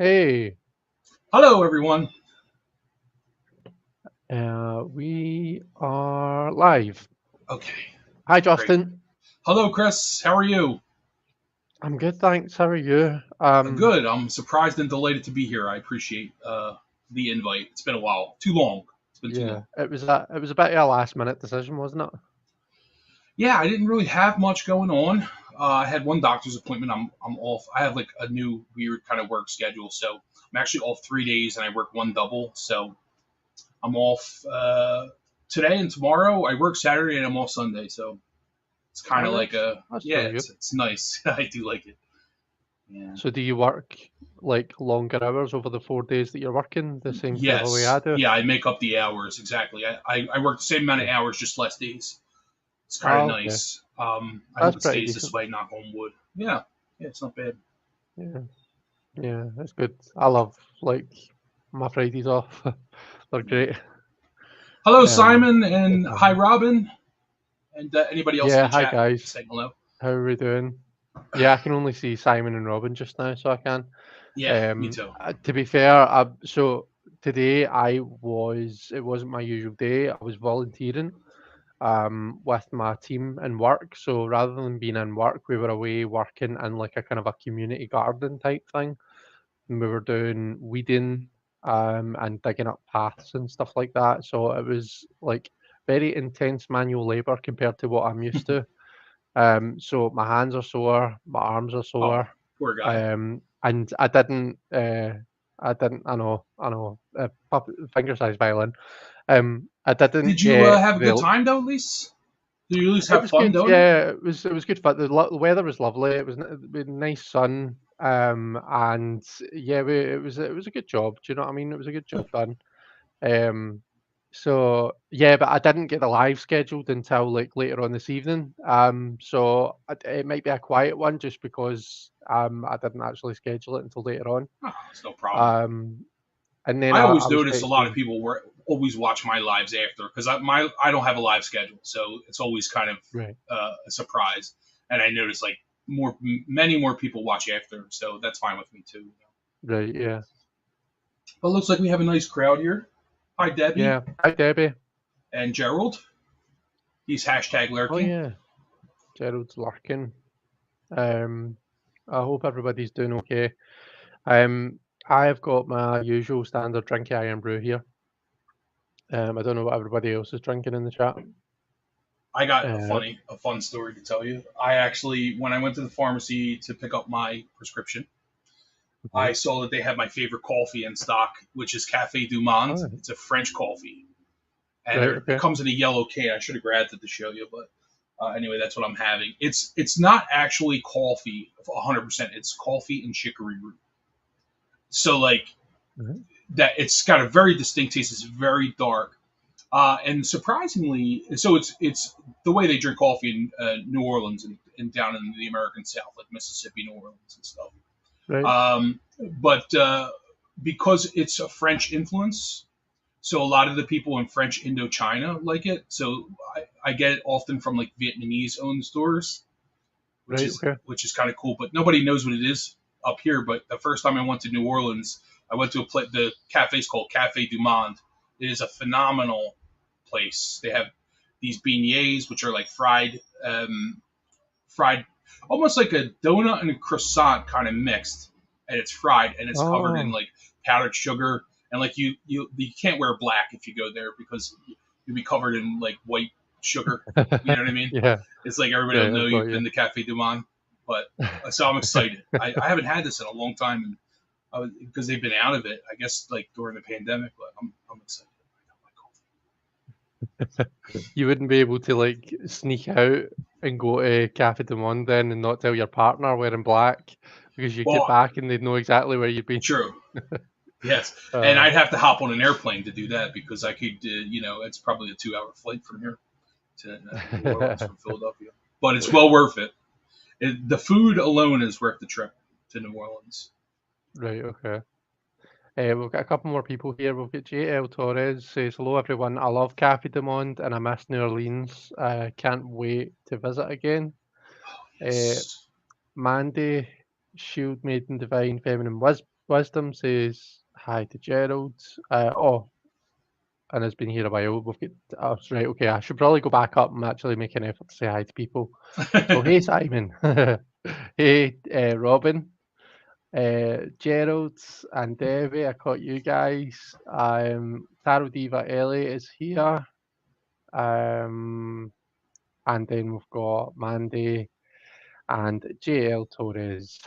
Hey, Hello, everyone. we are live. Okay, Hi, great. Justin. Hello, Chris. How are you? I'm good, thanks. How are you? Good. I'm surprised and delighted to be here. I appreciate the invite. It's been a while. Too long. It's been too Yeah, long. it was a bit of a last minute decision, wasn't it? Yeah, I didn't really have much going on. I had one doctor's appointment. I'm off. I have like a new weird kind of work schedule, so I'm actually off 3 days and I work one double. So I'm off today and tomorrow. I work Saturday and I'm off Sunday. So it's kind Oh, of like that's yeah, really good. it's nice. I do like it. Yeah. So, do you work like longer hours over the 4 days that you're working, the same kind of way I Yes. do? Yeah, I make up the hours exactly. I work the same amount of Yeah. hours, just less days. It's kind of Oh, okay. nice. I That's hope it pretty stays this decent. way. Knock on wood. Yeah. Yeah, it's not bad. Yeah, yeah, that's good. I love like my Fridays off. They're Yeah. great. Hello, Um, Simon, good and hi, fun. Robin, and anybody else in Yeah, the hi chat guys. saying hello. How are we doing? Yeah, I can only see Simon and Robin just now, so I can. Yeah, me too. To be fair, so today it wasn't my usual day. I was volunteering with my team in work. So rather than being in work, we were away working in like a kind of a community garden type thing. And we were doing weeding and digging up paths and stuff like that. So it was like very intense manual labor compared to what I'm used to. So my hands are sore, my arms are Oh, sore, poor guy. and I know, finger size violin. I Did didn't you get have a good the. time though? At least do you at least It have was fun good, doing it? yeah. It was good fun. The weather was lovely. We had nice sun, and yeah, it was a good job. Do you know what I mean? It was a good job done. Um, so yeah, but I didn't get the live scheduled until like later on this evening. So it might be a quiet one just because I didn't actually schedule it until later on. Oh, it's no problem. Um, and then I I always was notice a lot of texting. people were always watch my lives after because I don't have a live schedule, so it's always kind of Right, a surprise. And I notice like many more people watch after, so that's fine with me too. right, yeah, But it looks like we have a nice crowd here. Hi Debbie yeah. Hi, Debbie. and Gerald. He's hashtag Oh lurking. yeah, Gerald's lurking. Um, I hope everybody's doing okay. Um, I've got my usual standard drinky iron brew here. I don't know what everybody else is drinking in the chat. I got Uh, a fun story to tell you. I actually, when I went to the pharmacy to pick up my prescription, I mhm. saw that they had my favorite coffee in stock, which is Cafe Du Monde. Oh, It's a French coffee, and right, it okay. comes in a yellow can. I should have grabbed it to show you, but anyway, that's what I'm having. It's not actually coffee 100%. It's coffee and chicory root. So like Mhm. that, it's got a very distinct taste. It's very dark, and surprisingly, so it's the way they drink coffee in New Orleans and down in the American South, like Mississippi, New Orleans, and stuff. Right. But because it's a French influence, so a lot of the people in French Indochina like it. So I get it often from like Vietnamese owned stores, Right, okay. which is kind of cool. But nobody knows what it is up here. But the first time I went to New Orleans, I went to the cafe's called Cafe Du Monde. It is a phenomenal place. They have these beignets, which are like fried, almost like a donut and a croissant kind of mixed, and it's fried and it's covered in Oh, like powdered sugar. And like you can't wear black if you go there because you'll be covered in like white sugar. You know what I mean? yeah, It's like everybody will right, know I've got you've you. been to Cafe Du Monde. But so I'm excited. I haven't had this in a long time, and because they've been out of it, I guess like during the pandemic. But I'm excited. I got my coffee. You wouldn't be able to like sneak out and go to Cafe de Monde then and not tell your partner wearing black because you get Well, back and they'd know exactly where you've been. true. Yes, and Uh, I'd have to hop on an airplane to do that because I could, it's probably a 2 hour flight from here to New Orleans from Philadelphia, but it's well worth it. The food alone is worth the trip to New Orleans. right, okay. We've got a couple more people here. We've got JL Torres says, hello everyone. I love Cafe de Monde and I miss New Orleans. Can't wait to visit again. Oh Uh, yes, Mandy, Shield Maiden Divine Feminine Wisdom says hi to Gerald. And has been here a while. We've got, right, okay, I should probably go back up and actually make an effort to say hi to people. So, hey, Simon. Hey, Robin. Gerald and Debbie, I caught you guys. Taro Diva Ellie is here. Um, and then we've got Mandy and JL Torres.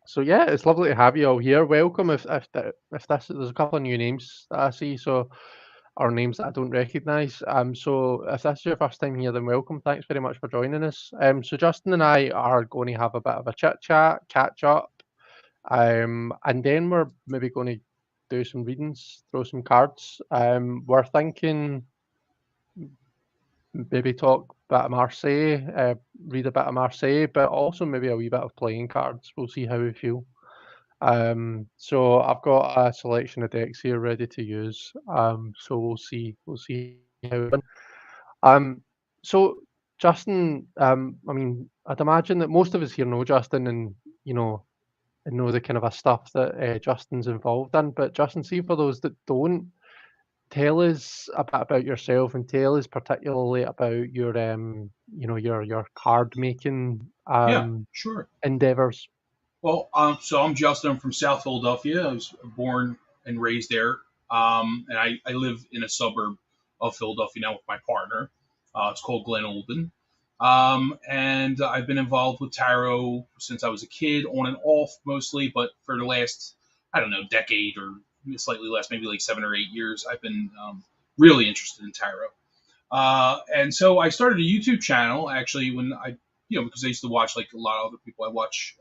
So yeah, it's lovely to have you all here. Welcome. If this there's a couple of new names that I see, so or names that I don't recognise. So if this is your first time here, then welcome. Thanks very much for joining us. So Justin and I are going to have a bit of a chit chat, catch up, and then we're maybe going to do some readings, throw some cards. We're thinking maybe talk a bit of Marseille, read a bit of Marseille, but also maybe a wee bit of playing cards. We'll see how we feel. So I've got a selection of decks here ready to use. So we'll see how it goes. So Justin, I mean, I'd imagine that most of us here know Justin and you know and know the kind of a stuff that Justin's involved in. But Justin, see for those that don't, tell us a bit about yourself and tell us particularly about your card making Yeah, sure. endeavors. Well, so I'm Justin. I'm from South Philadelphia. I was born and raised there. And I live in a suburb of Philadelphia now with my partner. It's called Glen Olden. And I've been involved with tarot since I was a kid, on and off mostly, but for the last, I don't know, decade or slightly less, maybe like 7 or 8 years, I've been really interested in tarot. And so I started a YouTube channel actually when because I used to watch like a lot of other people. I watch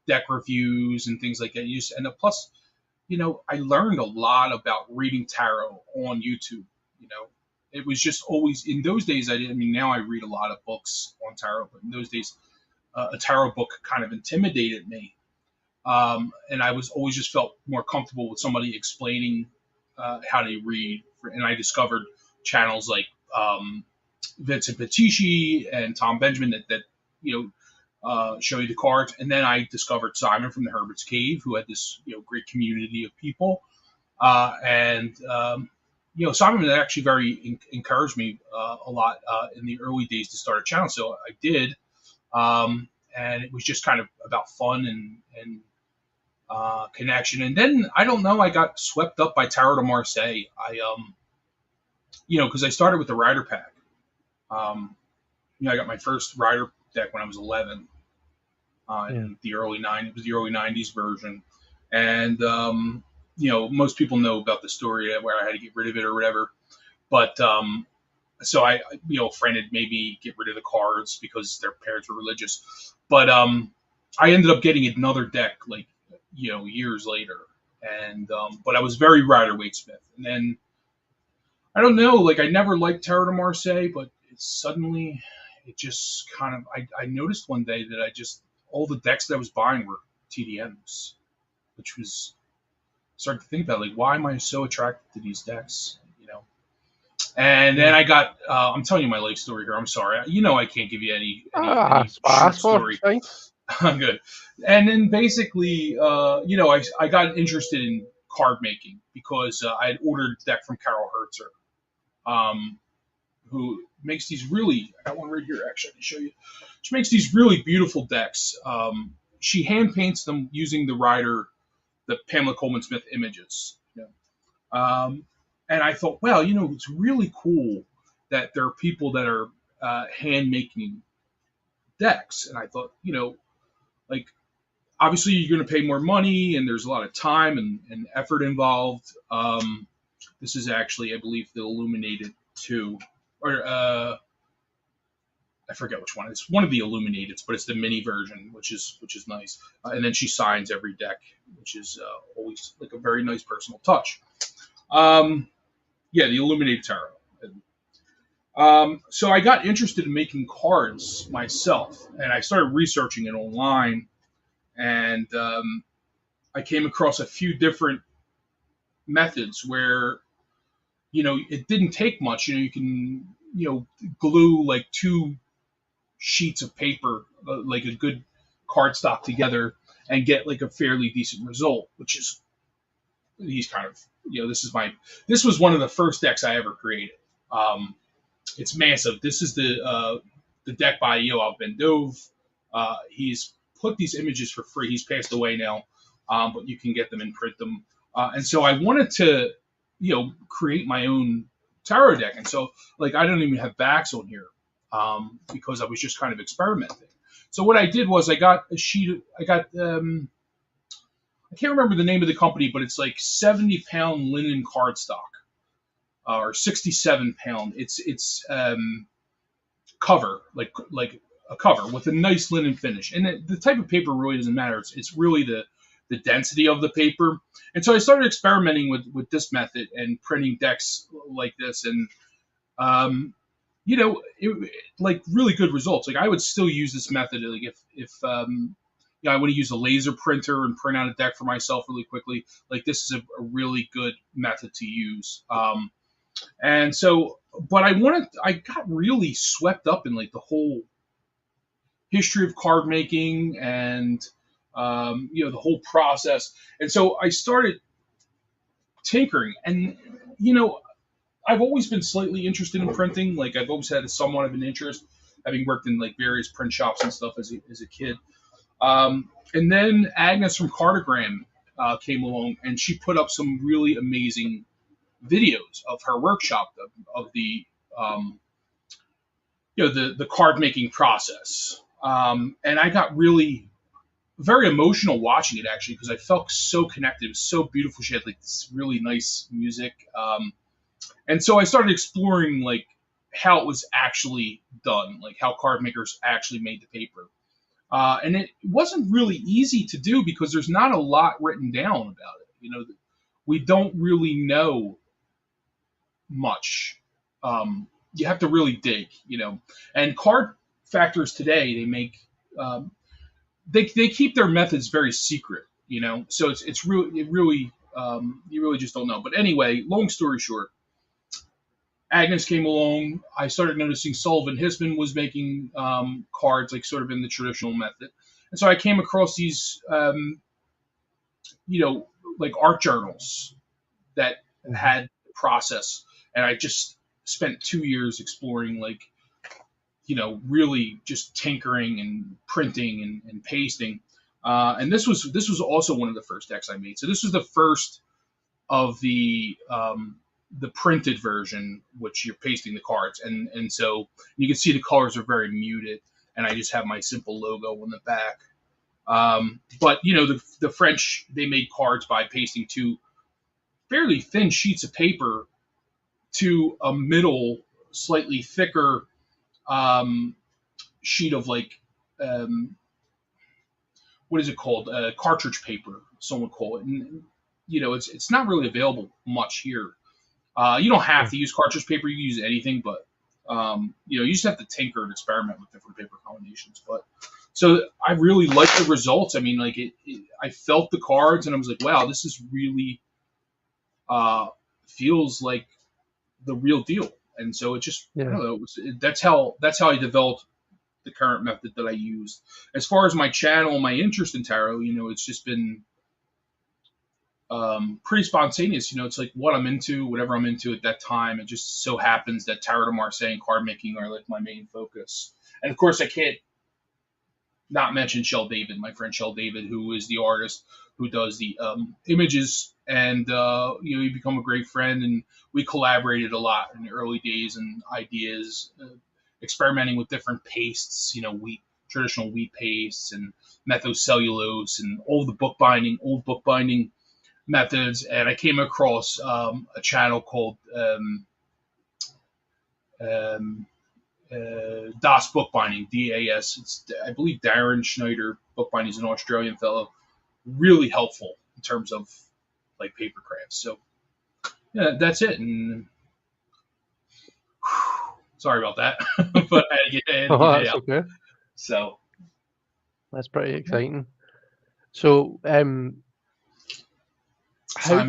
deck reviews and things like that. And plus, I learned a lot about reading tarot on YouTube. You know, it was just always in those days. I mean, now I read a lot of books on tarot, but in those days, a tarot book kind of intimidated me. And I was always just felt more comfortable with somebody explaining how they read. And I discovered channels like Vincent Petici and Tom Benjamin that show you the cards. And then I discovered Simon from the Herbert's Cave, who had this great community of people. And Simon actually very encouraged me a lot in the early days to start a channel. So I did, and it was just kind of about fun and connection. And then I don't know, I got swept up by Tarot de Marseille. Because I started with the Rider pack. I got my first Rider deck when I was 11. In the early '90s, it was the early '90s version, and most people know about the story where I had to get rid of it or whatever. But so I, a friend had maybe get rid of the cards because their parents were religious. But I ended up getting another deck like years later, and but I was very Rider Waite Smith, and then I don't know, like I never liked Tarot de Marseille, but it just kind of I noticed one day that all the decks that I was buying were TDMs, which was started to think about like why am I so attracted to these decks, And then I got I'm telling you my life story here. I'm sorry, I can't give you any short story. I'm good. And then basically, I got interested in card making because I had ordered a deck from Carol Hertzer, who makes these I got one right here actually, I can show you. She makes these really beautiful decks. She hand paints them using the Pamela Coleman Smith images. And I thought, well, it's really cool that there are people that are hand making decks. And I thought, like obviously you're going to pay more money and there's a lot of time and effort involved. This is actually, I believe, the Illuminated 2, or I forget which one. It's one of the Illuminateds, but it's the mini version, which is nice. And then she signs every deck, which is always like a very nice personal touch. The Illuminated Tarot. So I got interested in making cards myself, and I started researching it online, and I came across a few different methods where it didn't take much. You can glue like 2 sheets of paper, like a good cardstock together, and get like a fairly decent result, which is these kind of this was one of the first decks I ever created. Um, it's massive. This is the deck by Yoav Ben-Dov. He's put these images for free. He's passed away now, but you can get them and print them. And so I wanted to, create my own tarot deck. And so, like, I don't even have backs on here because I was just kind of experimenting. So what I did was I got a sheet. I can't remember the name of the company, but it's like 70-pound linen cardstock or 67-pound. It's cover like a cover with a nice linen finish, and the type of paper really doesn't matter. It's really the density of the paper. And so I started experimenting with this method and printing decks like this, and like really good results. Like I would still use this method. Like if I want to use a laser printer and print out a deck for myself really quickly. Like this is a really good method to use. And so, but I got really swept up in like the whole history of card making and the whole process. And so I started tinkering, and I've always been slightly interested in printing. Like I've always had somewhat of an interest, having worked in like various print shops and stuff as a kid. And then Agnes from Cartogram came along, and she put up some really amazing videos of her workshop of the the card making process. And I got really very emotional watching it, actually, because I felt so connected. It was so beautiful. She had like this really nice music. And so I started exploring like how it was actually done, like how card makers actually made the paper. And it wasn't really easy to do because there's not a lot written down about it. We don't really know much. You have to really dig, And card factors today, they make they keep their methods very secret, So it's really you really just don't know. But anyway, long story short, Agnes came along. I started noticing Sullivan Hisman was making cards, like sort of in the traditional method, and so I came across these, like art journals that had the process, and I just spent 2 years exploring, like, really just tinkering and printing and pasting. And this was also one of the first decks I made. So this was the first of the printed version, which you're pasting the cards, and so you can see the colors are very muted, and I just have my simple logo on the back. But the French, they made cards by pasting two fairly thin sheets of paper to a middle, slightly thicker sheet of like what is it called? Cartridge paper, some would call it. And it's not really available much here. You don't have to use cartridge paper; you can use anything, but you just have to tinker and experiment with different paper combinations. But so I really liked the results. I mean, like I felt the cards, and I was like, wow, this is really feels like the real deal. And so it just, I don't know, that's how I developed the current method that I used. As far as my channel, my interest in tarot, it's just been pretty spontaneous. It's like what I'm into, whatever I'm into at that time. It just so happens that Tarot de Marseille and card making are like my main focus. And of course, I can't not mention Shel David, my friend Shel David, who is the artist who does the images, and we become a great friend, and we collaborated a lot in the early days and ideas, experimenting with different pastes, traditional wheat pastes and methocellulose and old bookbinding methods. And I came across a channel called Das Bookbinding, DAS. It's, I believe, Darren Schneider Bookbinding is an Australian fellow. Really helpful in terms of like paper crafts. So yeah, that's it. And sorry about that, but I had to get that's out. okay. So that's pretty exciting. So Simon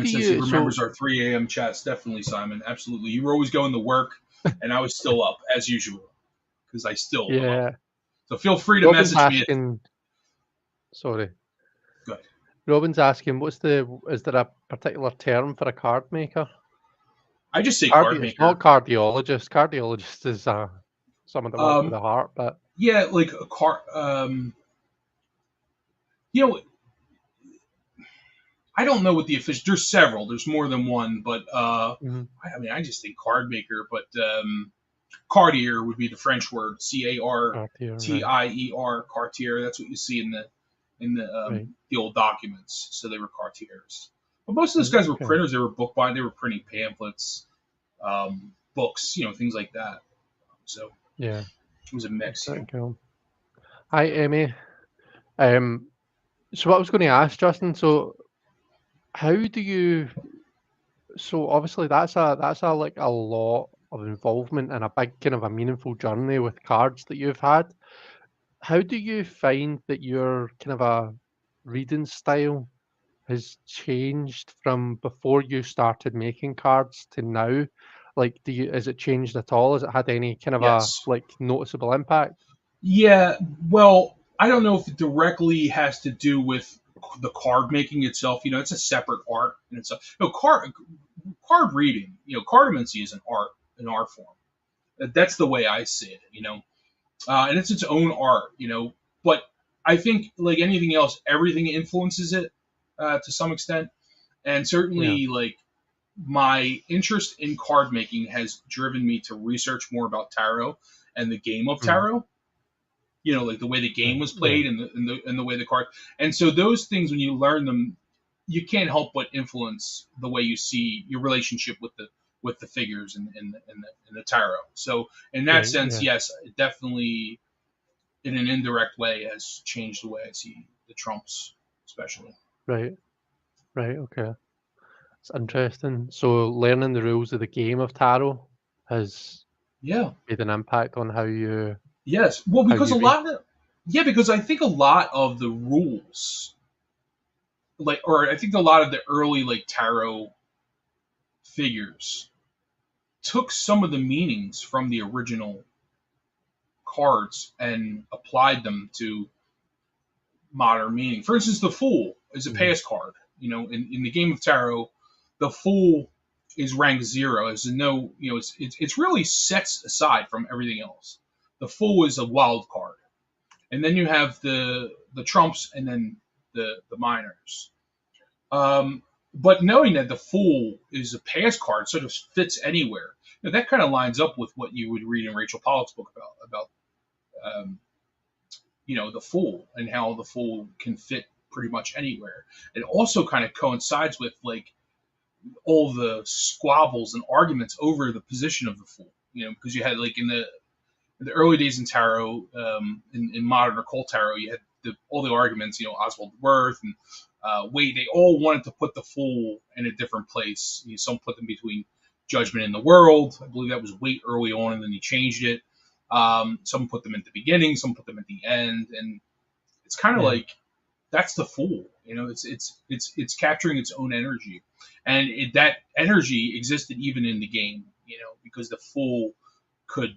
says he remembers our 3 a.m. chats. Definitely, Simon. Absolutely. You were always going to work, and I was still up as usual because I still am up. So feel free to message me. Sorry. Robin's asking, is there a particular term for a card maker? I just say card It's not maker. cardiologist. Cardiologist is someone that works with Um, the heart, but yeah, like a car. You know, I don't know what the official. There's several. There's more than one, but mhm, I mean, I just think card maker. But cartier would be the French word. cardiac, right, Cartier. Cartier. That's what you see right. the old documents. So they were cartiers. But most of those Right, guys were okay. printers. They were book buying. They were printing pamphlets, books, things like that. So Yeah, it was a that's mix. pretty cool. Hi, Emmy. Um, so what I was going to ask, Justin, so how do you, so obviously that's a like a lot of involvement and a big kind of a meaningful journey with cards that you've had. How do you find that your kind of a reading style has changed from before you started making cards to now? Like, has it changed at all? Has it had any kind of a Yes. like noticeable impact? Yeah. Well, I don't know if it directly has to do with the card making itself. It's a separate art in itself. Card reading. Cartomancy is an art form. That's the way I see it. And it's its own art. But I think like anything else, everything influences it to some extent, and Yeah. certainly like my interest in card making has driven me to research more about tarot and the game of Mhm. tarot. Like the way the game Right. was Yeah. played and the way the card. And so those things, when you learn them, you can't help but influence the way you see your relationship with the figures in the tarot. So in that Right. sense, Yeah. yes, it definitely in an indirect way has changed the way I see the Trumps, especially. Right. Right. Okay. It's interesting. So learning the rules of the game of tarot has Yeah. made an impact on Yes. Well, how because you a read. lot of yeah, because I think a lot of the rules, or I think a lot of the early like tarot figures took some of the meanings from the original cards and applied them to modern meaning. For instance, the Fool is a Mhm. pass card. In the game of tarot, the Fool is rank 0. As no, it's really sets aside from everything else. The Fool is a wild card, and then you have the trumps, and then the minors. But knowing that the Fool is a pass card, sort of fits anywhere. That kind of lines up with what you would read in Rachel Pollack's book about um, the Fool and how the Fool can fit pretty much anywhere. It also kind of coincides with like all the squabbles and arguments over the position of the Fool. Because you had like in the early days in tarot, in modern occult tarot, you had all the arguments. Oswald Wirth and Wade. They all wanted to put the Fool in a different place. Some put them between Judgment and the World. I believe that was Wade early on, and then he changed it. Some put them at the beginning, some put them at the end, and it's kind of Yeah. like that's the Fool. It's capturing its own energy, and that energy existed even in the game. Because the Fool could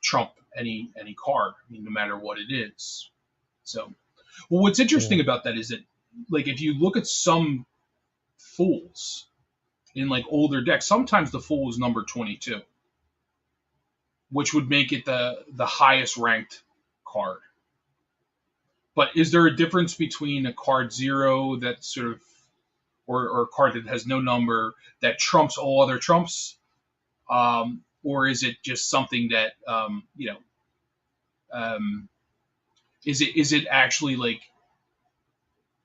trump any card. I mean, no matter what it is. So, well, what's Yeah. interesting about that is that, like, if you look at some Fools in like older decks, sometimes the Fool is number 22, which would make it the highest ranked card. But is there a difference between a card 0 that sort of or a card that has no number that trumps all other trumps, or is it just something that um, is it actually like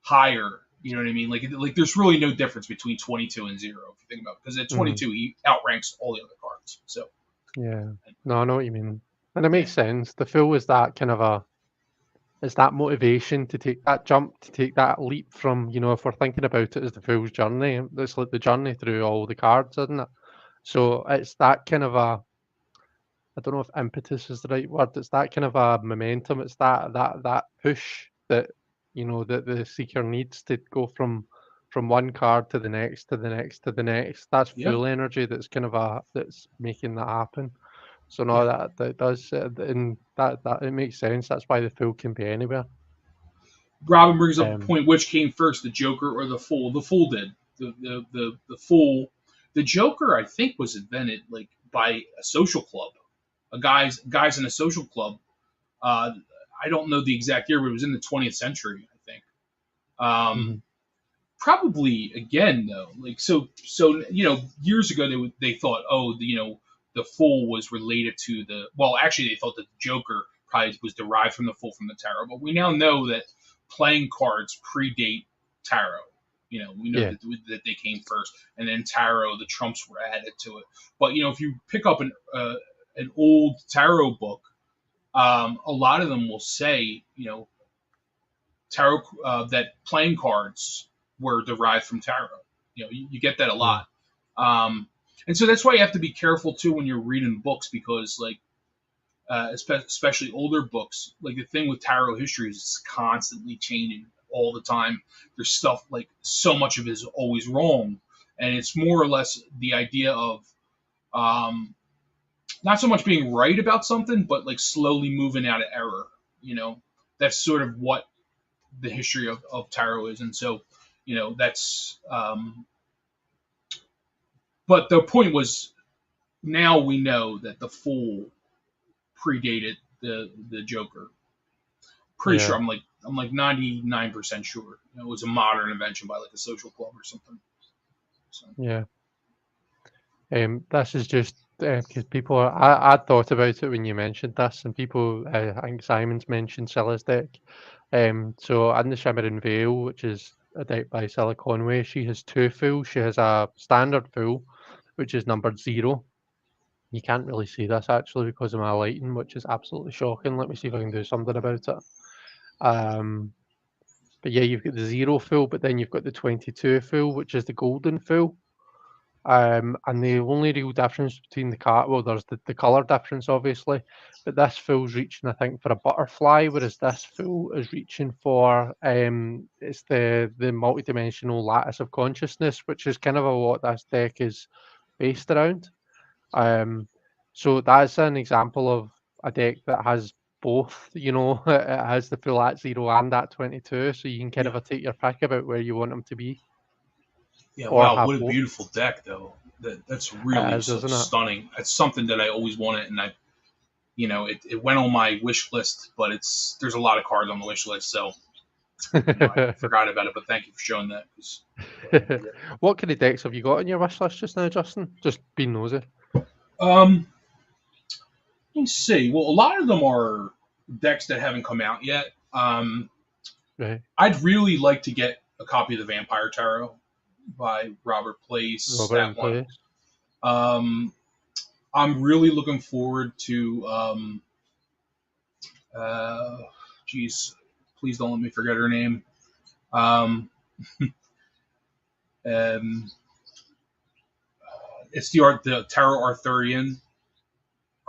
higher? You know what I mean? Like there's really no difference between 22 and 0 if you think about it, because at Mhm. 22 he outranks all the other cards. So Yeah. No, I know what you mean. And it yeah, makes sense. The fool is that kind of a it's that motivation to take that jump, to take that leap from, if we're thinking about it as the fool's journey, it's like the journey through all the cards, isn't it? So it's that kind of a, I don't know if impetus is the right word. It's that kind of a momentum. It's that push that that the seeker needs to go from one card to the next to the next to the next. That's yeah, full energy. That's kind of a that's making that happen. So no, yeah. that does, and that it makes sense. That's why the fool can be anywhere. Robin brings up a Um, point: which came first, the Joker or the Fool? The Fool did. The Fool. The Joker, I think, was invented like by a social club, a guys in a social club. Uh, I don't know the exact year, but it was in the 20th century, I think. mhm. Probably again though, like years ago they thought, oh, the Fool was related to the, well, actually they thought that the Joker probably was derived from the Fool from the tarot, but we now know that playing cards predate tarot. We know Yeah, that they came first, and then tarot, the trumps were added to it. But if you pick up an old tarot book, a lot of them will say, tarot that playing cards were derived from tarot. You get that a yeah, lot, um, and so that's why you have to be careful too when you're reading books, because like especially older books, like the thing with tarot history is it's constantly changing all the time. There's stuff like so much of it is always wrong, and it's more or less the idea of um, not so much being right about something, but like slowly moving out of error. That's sort of what the history of tarot is, and so that's. But the point was, now we know that the Fool predated the Joker. Pretty sure. yeah, I'm like 99% sure. It was a modern invention by like a social club or something. So yeah. This is just because people I thought about it when you mentioned this, and people, I think Simon's mentioned Scylla's deck. So in the Shimmering Veil, which is a deck by Scylla Conway, she has two fools. She has a standard fool, which is numbered 0. You can't really see this actually because of my lighting, which is absolutely shocking. Let me see if I can do something about it. Um, but yeah, you've got the 0 fool, but then you've got the 22 fool, which is the golden fool. And the only real difference between the card, well, there's the colour difference, obviously, but this fool's reaching, I think, for a butterfly, whereas this fool is reaching for it's the multidimensional lattice of consciousness, which is kind of what this deck is based around. Um, so that's an example of a deck that has both. It has the full at 0 and at 22, so you can kind yeah, of take your pick about where you want them to be, yeah. or Wow, have what a both. beautiful deck though. That's It really is, so isn't it? stunning. It's something that I always wanted, and it went on my wish list, but there's a lot of cards on the wish list, so I forgot about it. But thank you for showing that. 'Cause, What kind of decks have you got on your wish list just now, Justin? Just being nosy. um, let me see. Well, a lot of them are decks that haven't come out yet. Right. I'd really like to get a copy of the Vampire Tarot by Robert Place. Robert in That one. place. Um, I'm really looking forward to. Geez, please don't let me forget her name. Um, um, it's the Tarot Arthurian.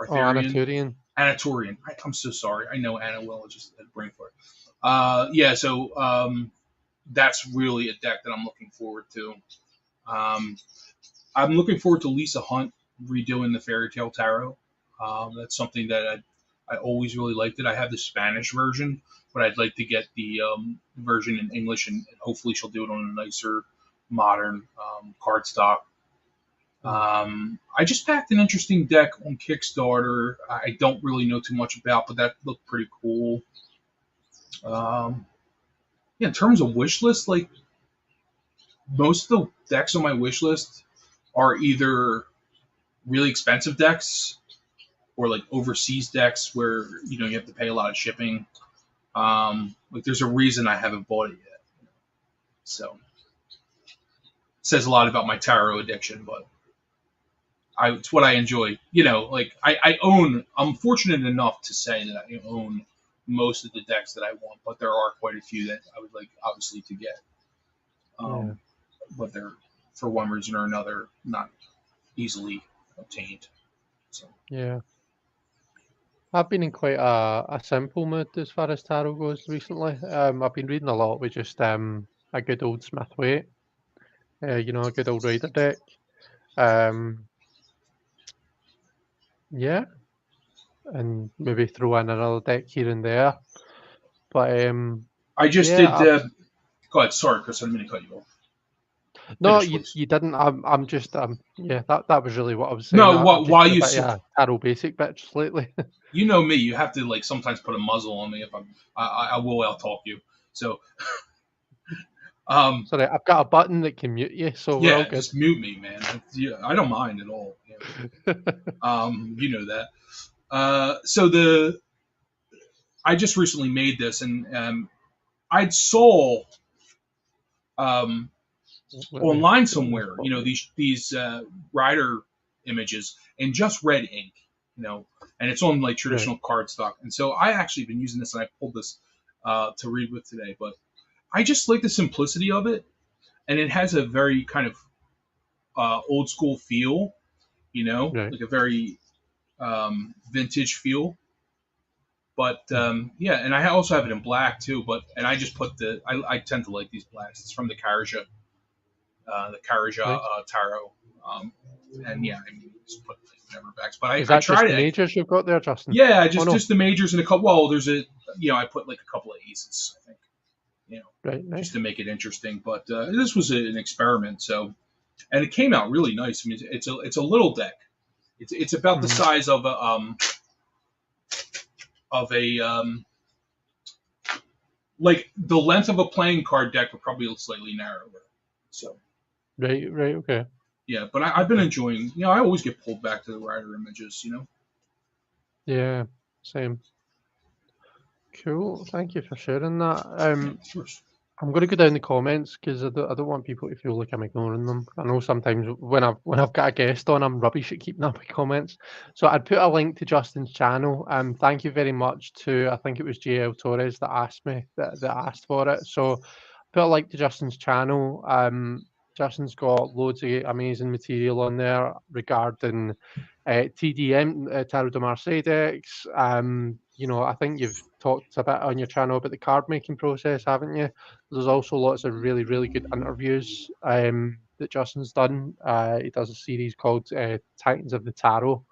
Oh, Arthurian. Anatolian. Anatorian. I'm so sorry. I know Anna will. I just had brain for it. Yeah. So that's really a deck that I'm looking forward to. Um, I'm looking forward to Lisa Hunt redoing the Fairy Tale Tarot. That's something that I always really liked it. I have the Spanish version, but I'd like to get the version in English, and hopefully she'll do it on a nicer, modern cardstock. Hmm. I just packed an interesting deck on Kickstarter. I don't really know too much about, but that looked pretty cool. Um, yeah, in terms of wish list, like most of the decks on my wish list are either really expensive decks or like overseas decks where you have to pay a lot of shipping. Like there's a reason I haven't bought it yet, so it says a lot about my tarot addiction. But it's what I enjoy. Like I own. I'm fortunate enough to say that I own most of the decks that I want, but there are quite a few that I would like obviously to get. Yeah. Um, but they're for one reason or another not easily obtained. So Yeah. I've been in quite a simple mood as far as tarot goes recently. I've been reading a lot with just a good old Smith Waite, a good old Rider deck. Um, yeah, and maybe throw in another deck here and there. But I just Yeah, did. Go ahead. Sorry, Chris. I didn't mean to cut you off. no, Finish, you please. you didn't. I'm just yeah. That was really what I was saying. No, I've just while been a you bit of a tarot basic bitch lately. you know me, you have to like sometimes put a muzzle on me if I will out talk you. So um Sorry, I've got a button that can mute you, so we're all yeah, good. just mute me, man. Yeah, I don't mind at all. Yeah. You know that. So the I just recently made this, and I saw um Let me online get on this somewhere, properly. these rider images in just red ink, and it's on like Right, traditional cardstock. And so I actually been using this, and I pulled this to read with today. But I just like the simplicity of it, and it has a very kind of old school feel, right. like a very vintage feel. But Mhm. yeah, and I also have it in black too. And I just put I tend to like these blacks. It's from the Karaja Nice. tarot. Um, and yeah, I mean, just put like whatever backs. But I, Is I that just tried the it. majors you've got there, Justin? Yeah, Oh no. just the majors and a couple. Well, there's I put like a couple of aces. I think Right, just nice. to make it interesting. But this was an experiment, and it came out really nice. I mean, it's a little deck. It's about the Hmm. size of a like the length of a playing card deck, but probably slightly narrower. So Right, right, okay, yeah, but I've been okay. enjoying. I always get pulled back to the rider images. Yeah, same. Cool. Thank you for sharing that. Yeah, of course. I'm going to go down the comments because I don't want people to feel like I'm ignoring them. I know sometimes when I've got a guest on, I'm rubbish at keeping up with comments. So I'd put a link to Justin's channel. Thank you very much to I think it was JL Torres that asked me that asked for it. So put a link to Justin's channel. Justin's got loads of amazing material on there regarding TDM, Tarot de Marseille decks. I think you've talked a bit on your channel about the card making process, haven't you? There's also lots of really, really good interviews that Justin's done. He does a series called Titans of the Tarot.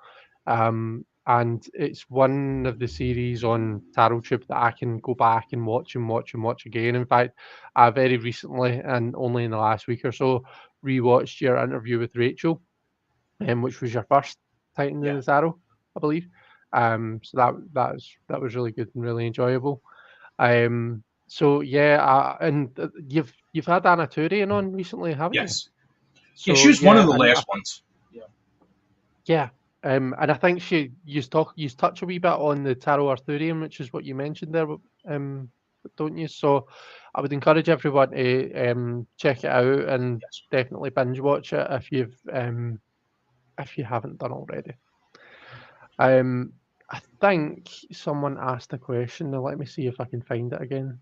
And it's one of the series on TarotTube that I can go back and watch and watch and watch again. In fact, I very recently, and only in the last week or so, rewatched your interview with Rachel, which was your first Titan Yeah. of the Tarot, I believe. So that was really good and really enjoyable. So yeah, and you've had Anna Turian on recently, haven't you? Yes. Yeah, she So was one of yeah, the and last ones. Yeah. yeah, and I think you touch a wee bit on the Tarot Arthurian, which is what you mentioned there, um, don't you? So I would encourage everyone to check it out and Yes. definitely binge watch it if you haven't done already. I think someone asked a question. Now let me see if I can find it again.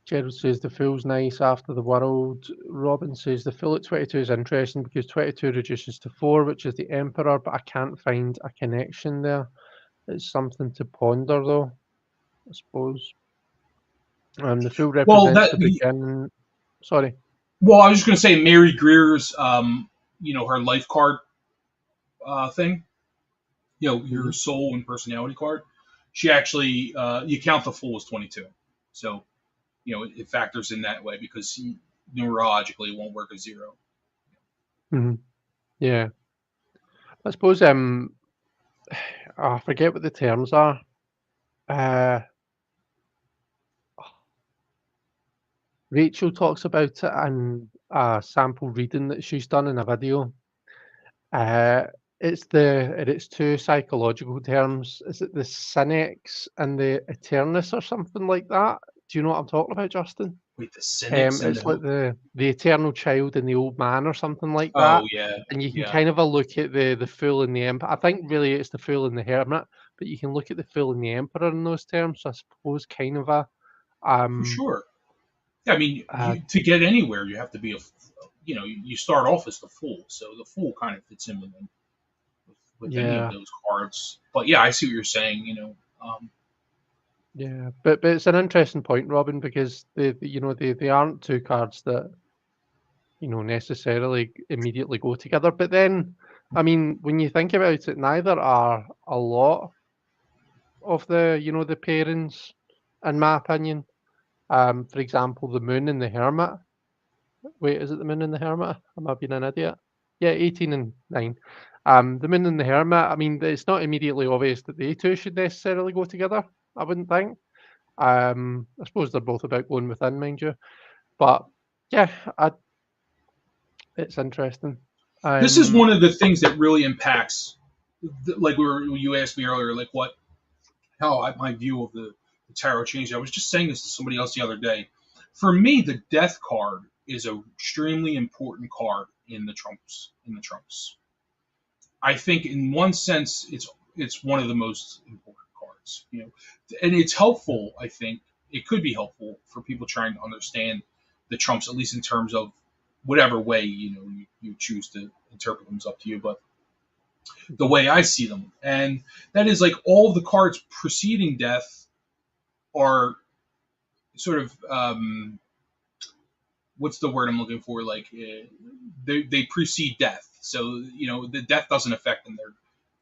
Gerald says the Fool's nice after the World. Robin says the Fool at 22 is interesting because 22 reduces to 4, which is the Emperor, but I can't find a connection there. It's something to ponder, though, I suppose. The Fool Well, represents that the beginning. Sorry. well, I was just going to say Mary Greer's, her life card thing. Your Mhm. soul and personality card. She actually, you count the fool as 22. So it factors in that way because neurologically it won't work as zero. Mhm. Yeah. I suppose I forget what the terms are. Uh, Rachel talks about it in a sample reading that she's done in a video. Uh, it's two psychological terms. Is it the Cynics and the Eternus or something like that? Do you know what I'm talking about, Justin? Wait, the cynics and the It's like who? the eternal child and the old man or something like Oh that. yeah, And you can yeah, kind of a look at the fool and the emperor. I think really it's the fool and the hermit, but you can look at the fool and the emperor in those terms. So I suppose kind of a for um sure. Yeah, I mean, uh to get anywhere, you have to be you start off as the fool, so the fool kind of fits in with any of yeah. those cards. But yeah, I see what you're saying. Yeah, but it's an interesting point, Robin, because they aren't two cards that necessarily immediately go together. But then, I mean, when you think about it, neither are a lot of the pairings in my opinion. For example, the Moon and the Hermit. Wait, is it the Moon and the Hermit? Am I being an idiot? Yeah, 18 and 9. The Moon and the Hermit, I mean, it's not immediately obvious that they two should necessarily go together, I wouldn't think. I suppose they're both about going within, mind you. But yeah, it's interesting. This is Um, one of the things that really impacts, like you asked me earlier, like my view of the tarot changed. I was just saying this to somebody else the other day. For me, the death card is an extremely important card in the trumps. I think in one sense it's one of the most important cards, and it's helpful. I think it could be helpful for people trying to understand the trumps, at least in terms of whatever way you choose to interpret them is up to you. But the way I see them, and that is like all the cards preceding death are sort of what's the word I'm looking for? Like they precede death, so the death doesn't affect them.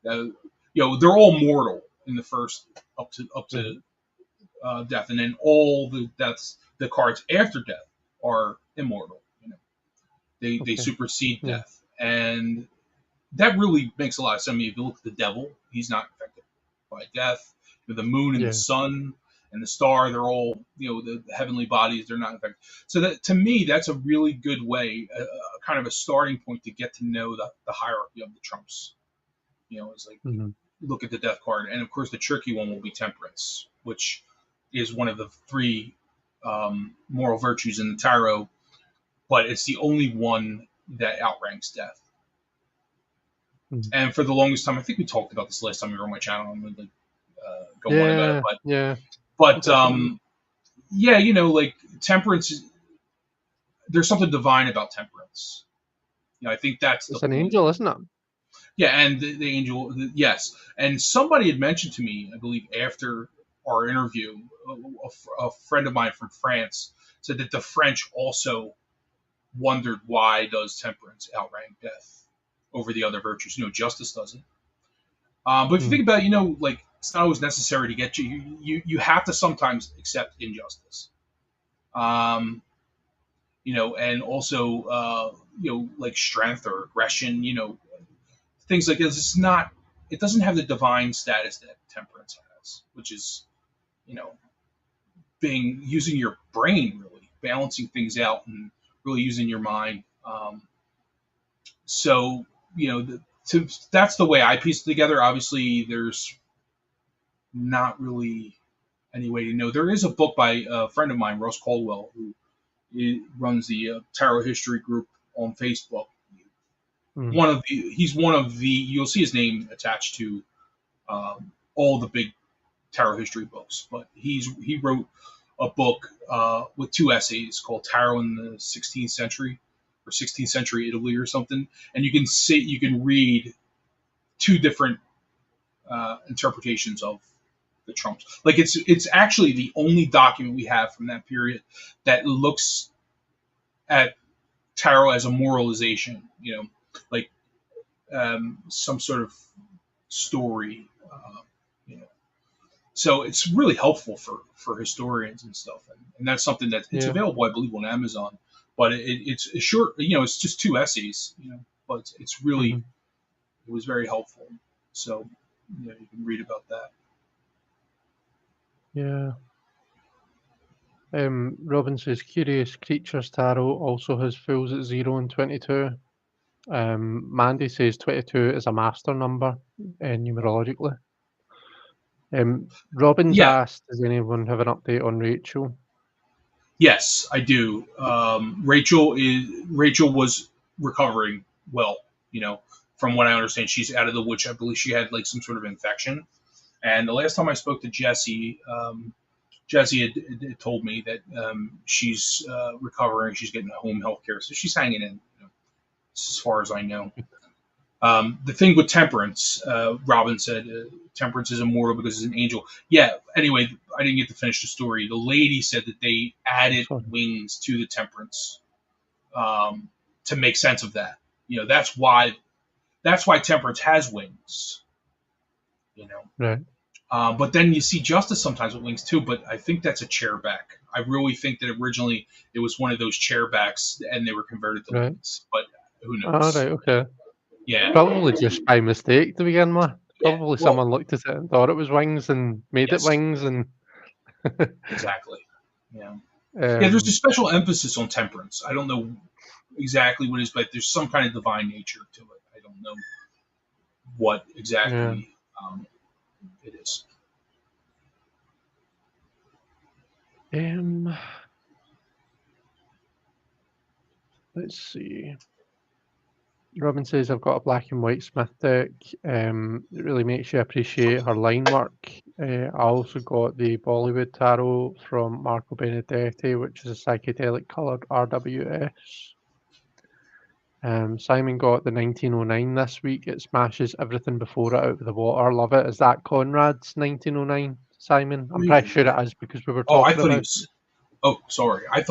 They're all mortal in the first up to death, and then all the cards after death are immortal. They okay. supersede Yeah. death, and that really makes a lot of sense. I mean, if you look at the devil, he's not affected by death. The moon and the Yeah. sun and the star, they're all, the heavenly bodies, they're not affected. So that, to me, that's a really good way, kind of a starting point to get to know the hierarchy of the trumps. It's like, Hmm. look at the death card. And of course, the tricky one will be temperance, which is one of the three moral virtues in the tarot, but it's the only one that outranks death. Hmm. And for the longest time, I think we talked about this last time you were on my channel. I'm going to go on about it, Yeah. Yeah. but Definitely. yeah, like temperance. There's something divine about temperance. I think that's the It's an point. angel, isn't it? Yeah, and the angel, yes. And somebody had mentioned to me, I believe, after our interview, a friend of mine from France said that the French also wondered why does temperance outrank death over the other virtues. Justice doesn't. But if you Mm. think about it, like it's not always necessary to get you have to sometimes accept injustice. Um, and also like strength or aggression, things like this. It doesn't have the divine status that temperance has, which is you know being using your brain, really balancing things out and really using your mind. So that's the way I piece it together. Obviously, there's not really any way to know. There is a book by a friend of mine, Russ Caldwell, who runs the Tarot History group on Facebook. Mm. He's one of the. You'll see his name attached to all the big tarot history books, but he wrote a book with two essays called Tarot in the 16th Century or 16th Century Italy or something, and you can read two different interpretations of the trumps. Like it's actually the only document we have from that period that looks at tarot as a moralization. Like some sort of story. You know, so it's really helpful for historians and stuff, and that's something that it's Yeah. available, I believe, on Amazon. But it's a short. It's just two essays. But it's really Hmm. it was very helpful. So you can read about that. Yeah. Robin says Curious Creatures Tarot also has fools at 0 and 22. Mandy says 22 is a master number numerologically. Robin's Yeah. asked, does anyone have an update on Rachel? Yes, I do. Rachel was recovering well. From what I understand, she's out of the woods. I believe she had like some sort of infection. And the last time I spoke to Jesse, Jesse had told me that she's recovering. She's getting home health care, so she's hanging in. As far as I know. The thing with temperance, Robin said, temperance is immortal because it's an angel. Yeah. Anyway, I didn't get to finish the story. The lady said that they added Sorry. wings to the temperance to make sense of that. That's why temperance has wings. You know, Right. But then you see Justice sometimes with wings too, but I think that's a chairback. I really think that originally it was one of those chairbacks and they were converted to Right. wings, but who All knows? right. Okay. Yeah, Probably just by mistake to begin with. yeah. Probably Well, someone looked at it and thought it was wings and made it yes, wings and exactly. Yeah, yeah. There's a um special emphasis on temperance. I don't know exactly what it is, but there's some kind of divine nature to it. I don't know what yeah. exactly it is. Um let's see. Robin says I've got a black and white Smith deck. It really makes you appreciate her line work. I also got the Bollywood Tarot from Marco Benedetti, which is a psychedelic coloured RWS. Simon got the 1909 this week. It smashes everything before it out of the water. Love it. Is that Conrad's 1909, Simon? I'm pretty Really? sure it is because we were Oh, I talking thought he about was. Oh, sorry. I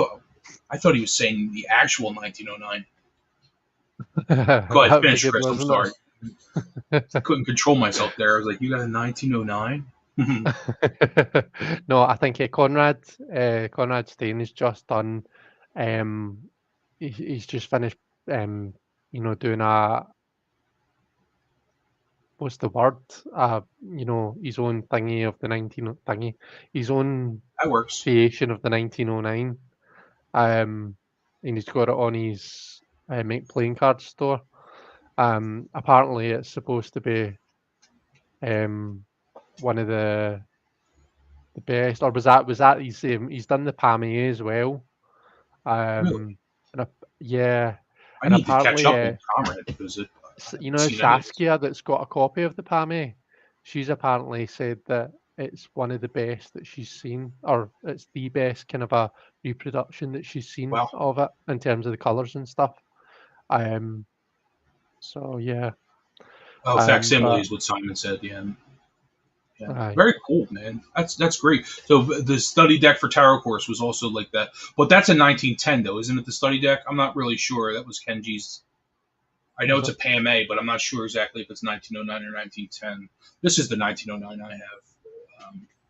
thought he was saying the actual 1909. it. Go ahead, That would be finish, good, Chris. I'm wasn't sorry. Couldn't control myself there. I was like, "You got a 1909?" it? No, I think Conrad Stein has just done. Um, he's just finished. Um, doing a what's the word? His own thingy of the 19 thingy, his own That works. creation of the 1909. And he's got it on his Make Playing Card store. Apparently, it's supposed to be one of the best, or was that he's done the Pamier as well. Really, And yeah, I and need to catch apparently, up on Comrade because I haven't seen any of this. Saskia that's got a copy of the Pamier, she's apparently said that it's one of the best that she's seen, or it's the best kind of a reproduction that she's seen Wow. of it in terms of the colours and stuff. Um, so yeah, Oh, facsimile but is what Simon said. Yeah, yeah. aye, Very cool, man. That's great. So the study deck for Tarot Course was also like that, but that's a 1910 though, isn't it? The study deck. I'm not really sure. That was Kenji's. I know was it's it? a PMA, but I'm not sure exactly if it's 1909 or 1910. This is the 1909 I have.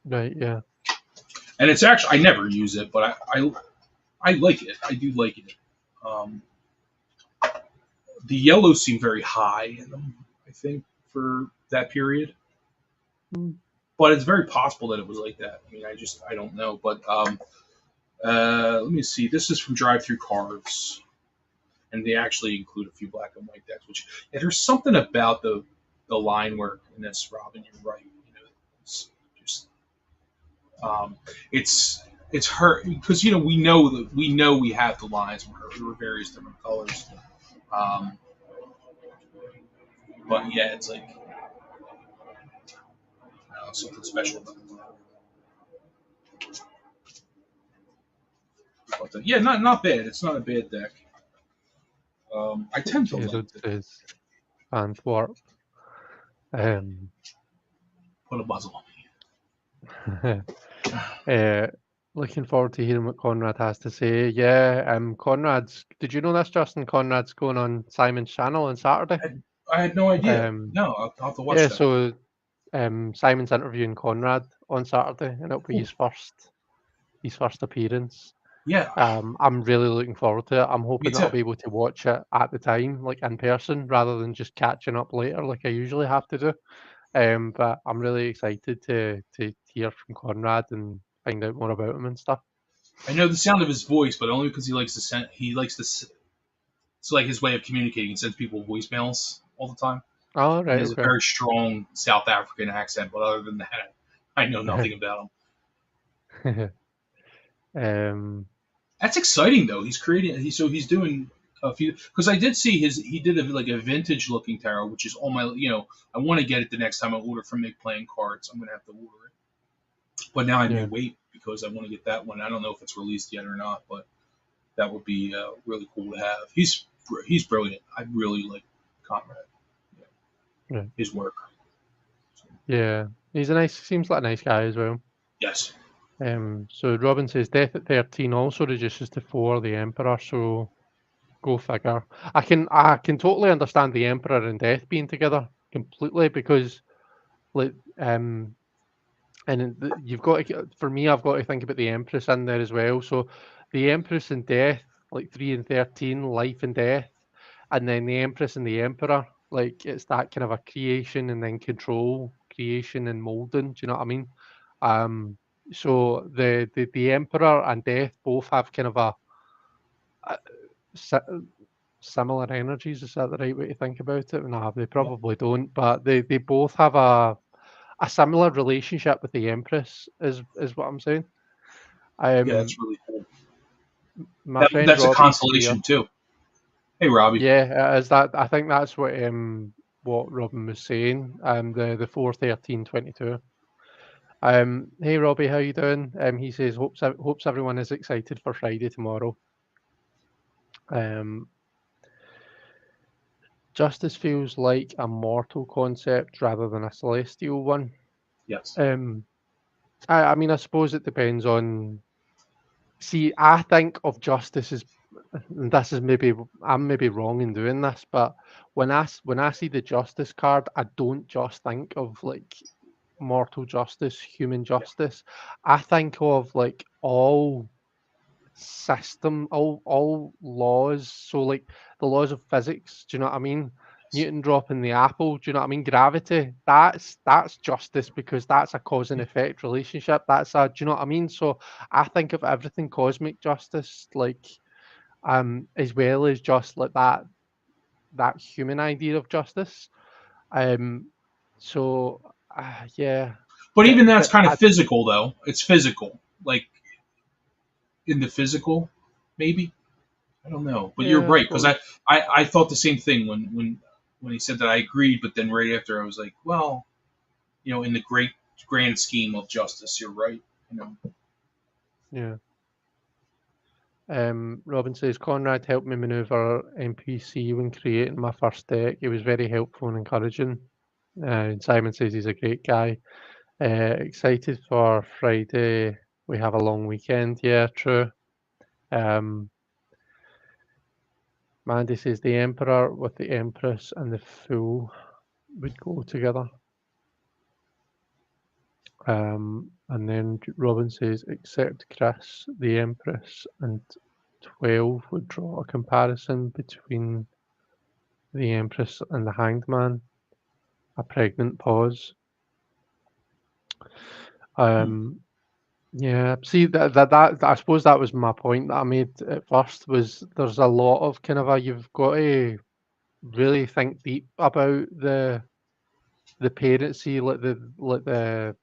Right, yeah, And it's actually I never use it, but I like it. I do like it. Um, the yellows seem very high in them. I think for that period, mm, but it's very possible that it was like that. I mean, I don't know. But let me see. This is from Drive Through Cards, and they actually include a few black and white decks. Which there's something about the line work in this, Robin. You're right. It's just um, it's her because we know we have the lines from her. There were various different colors. Um, but yeah, it's like something special about it. But yeah, not bad. It's not a bad deck. I tend to like Gerald to says Antwerp. Um, put a muzzle on uh, looking forward to hearing what Conrad has to say. Yeah, did you know this, Justin? Conrad's going on Simon's channel on Saturday. me. I had no idea. Um, No, I'll have to watch yeah, that. so Simon's interviewing Conrad on Saturday, and it'll be Cool. his first appearance. Yeah, I'm really looking forward to it. I'm me hoping that I'll too. be able to watch it at the time, like in person, rather than just catching up later, like I usually have to do. But I'm really excited to hear from Conrad and find out more about him and stuff. I know the sound of his voice, but only because he likes to send. He likes to. It's like his way of communicating. He sends people voicemails all the time. Oh, He right, has a okay. very strong South African accent, but other than that, I know nothing about him. um, That's exciting though. He's creating. He's doing a few because I did see his. He did like a vintage looking tarot, which is all my. I want to get it the next time I order from Make Playing Cards. I'm gonna have to order it, but now I may yeah, wait because I want to get that one. I don't know if it's released yet or not, but that would be really cool to have. He's brilliant. I really like Conrad. Yeah, yeah, his work. So, yeah. Seems like a nice guy as well. yes. So Robin says Death at 13 also reduces to 4, the Emperor, so go figure. I can totally understand the Emperor and Death being together completely because like And you've got to, for me, I've got to think about the Empress in there as well. So the Empress and Death, like 3 and 13, life and death, and then the Empress and the Emperor, like it's that kind of a creation and then control, creation and molding. Do you know what I mean? Um, so the Emperor and Death both have kind of a similar energies. Is that the right way to think about it? No, they Yeah, probably don't, but they both have a similar relationship with the Empress. Is what I'm saying. yeah, that's Um, really cool. my friend That's a Robbie's here. constellation too. Hey, Robbie. Yeah, is that? I think that's what Robin was saying. The 41322. Hey Robbie, how you doing? He says hopes everyone is excited for Friday tomorrow. Um, Justice feels like a mortal concept rather than a celestial one. Yes. Um, I mean, I suppose it depends on. See, I think of justice as, and this is maybe I'm maybe wrong in doing this, but when I see the justice card, I don't just think of like mortal justice, human Yeah. justice. I think of like all all laws. So like the laws of physics. Do you know what I mean? Newton dropping the apple. Do you know what I mean? Gravity. That's justice because that's a cause and Yeah. effect relationship. That's a. Do you know what I mean? So I think of everything cosmic justice, like as well as just like that human idea of justice. Um, so yeah, But even that's kind of I, physical, though. It's physical, like in the physical, maybe. I don't know, but you're yeah, I right because suppose. I thought the same thing when he said that. I agreed, but then right after I was like, well, in the great grand scheme of justice, you're right. You know, Yeah. Robin says Conrad helped me maneuver NPC when creating my first deck. He was very helpful and encouraging. And Simon says he's a great guy. Excited for Friday. We have a long weekend. Yeah, true. Um, Mandy says the Emperor with the Empress and the Fool would go together. And then Robin says, except Chris, the Empress and 12 would draw a comparison between the Empress and the Hanged Man. A pregnant pause. hmm. Um, yeah, see that I suppose that was my point that I made at first was there's a lot of kind of a you've got to really think deep about the parency, like the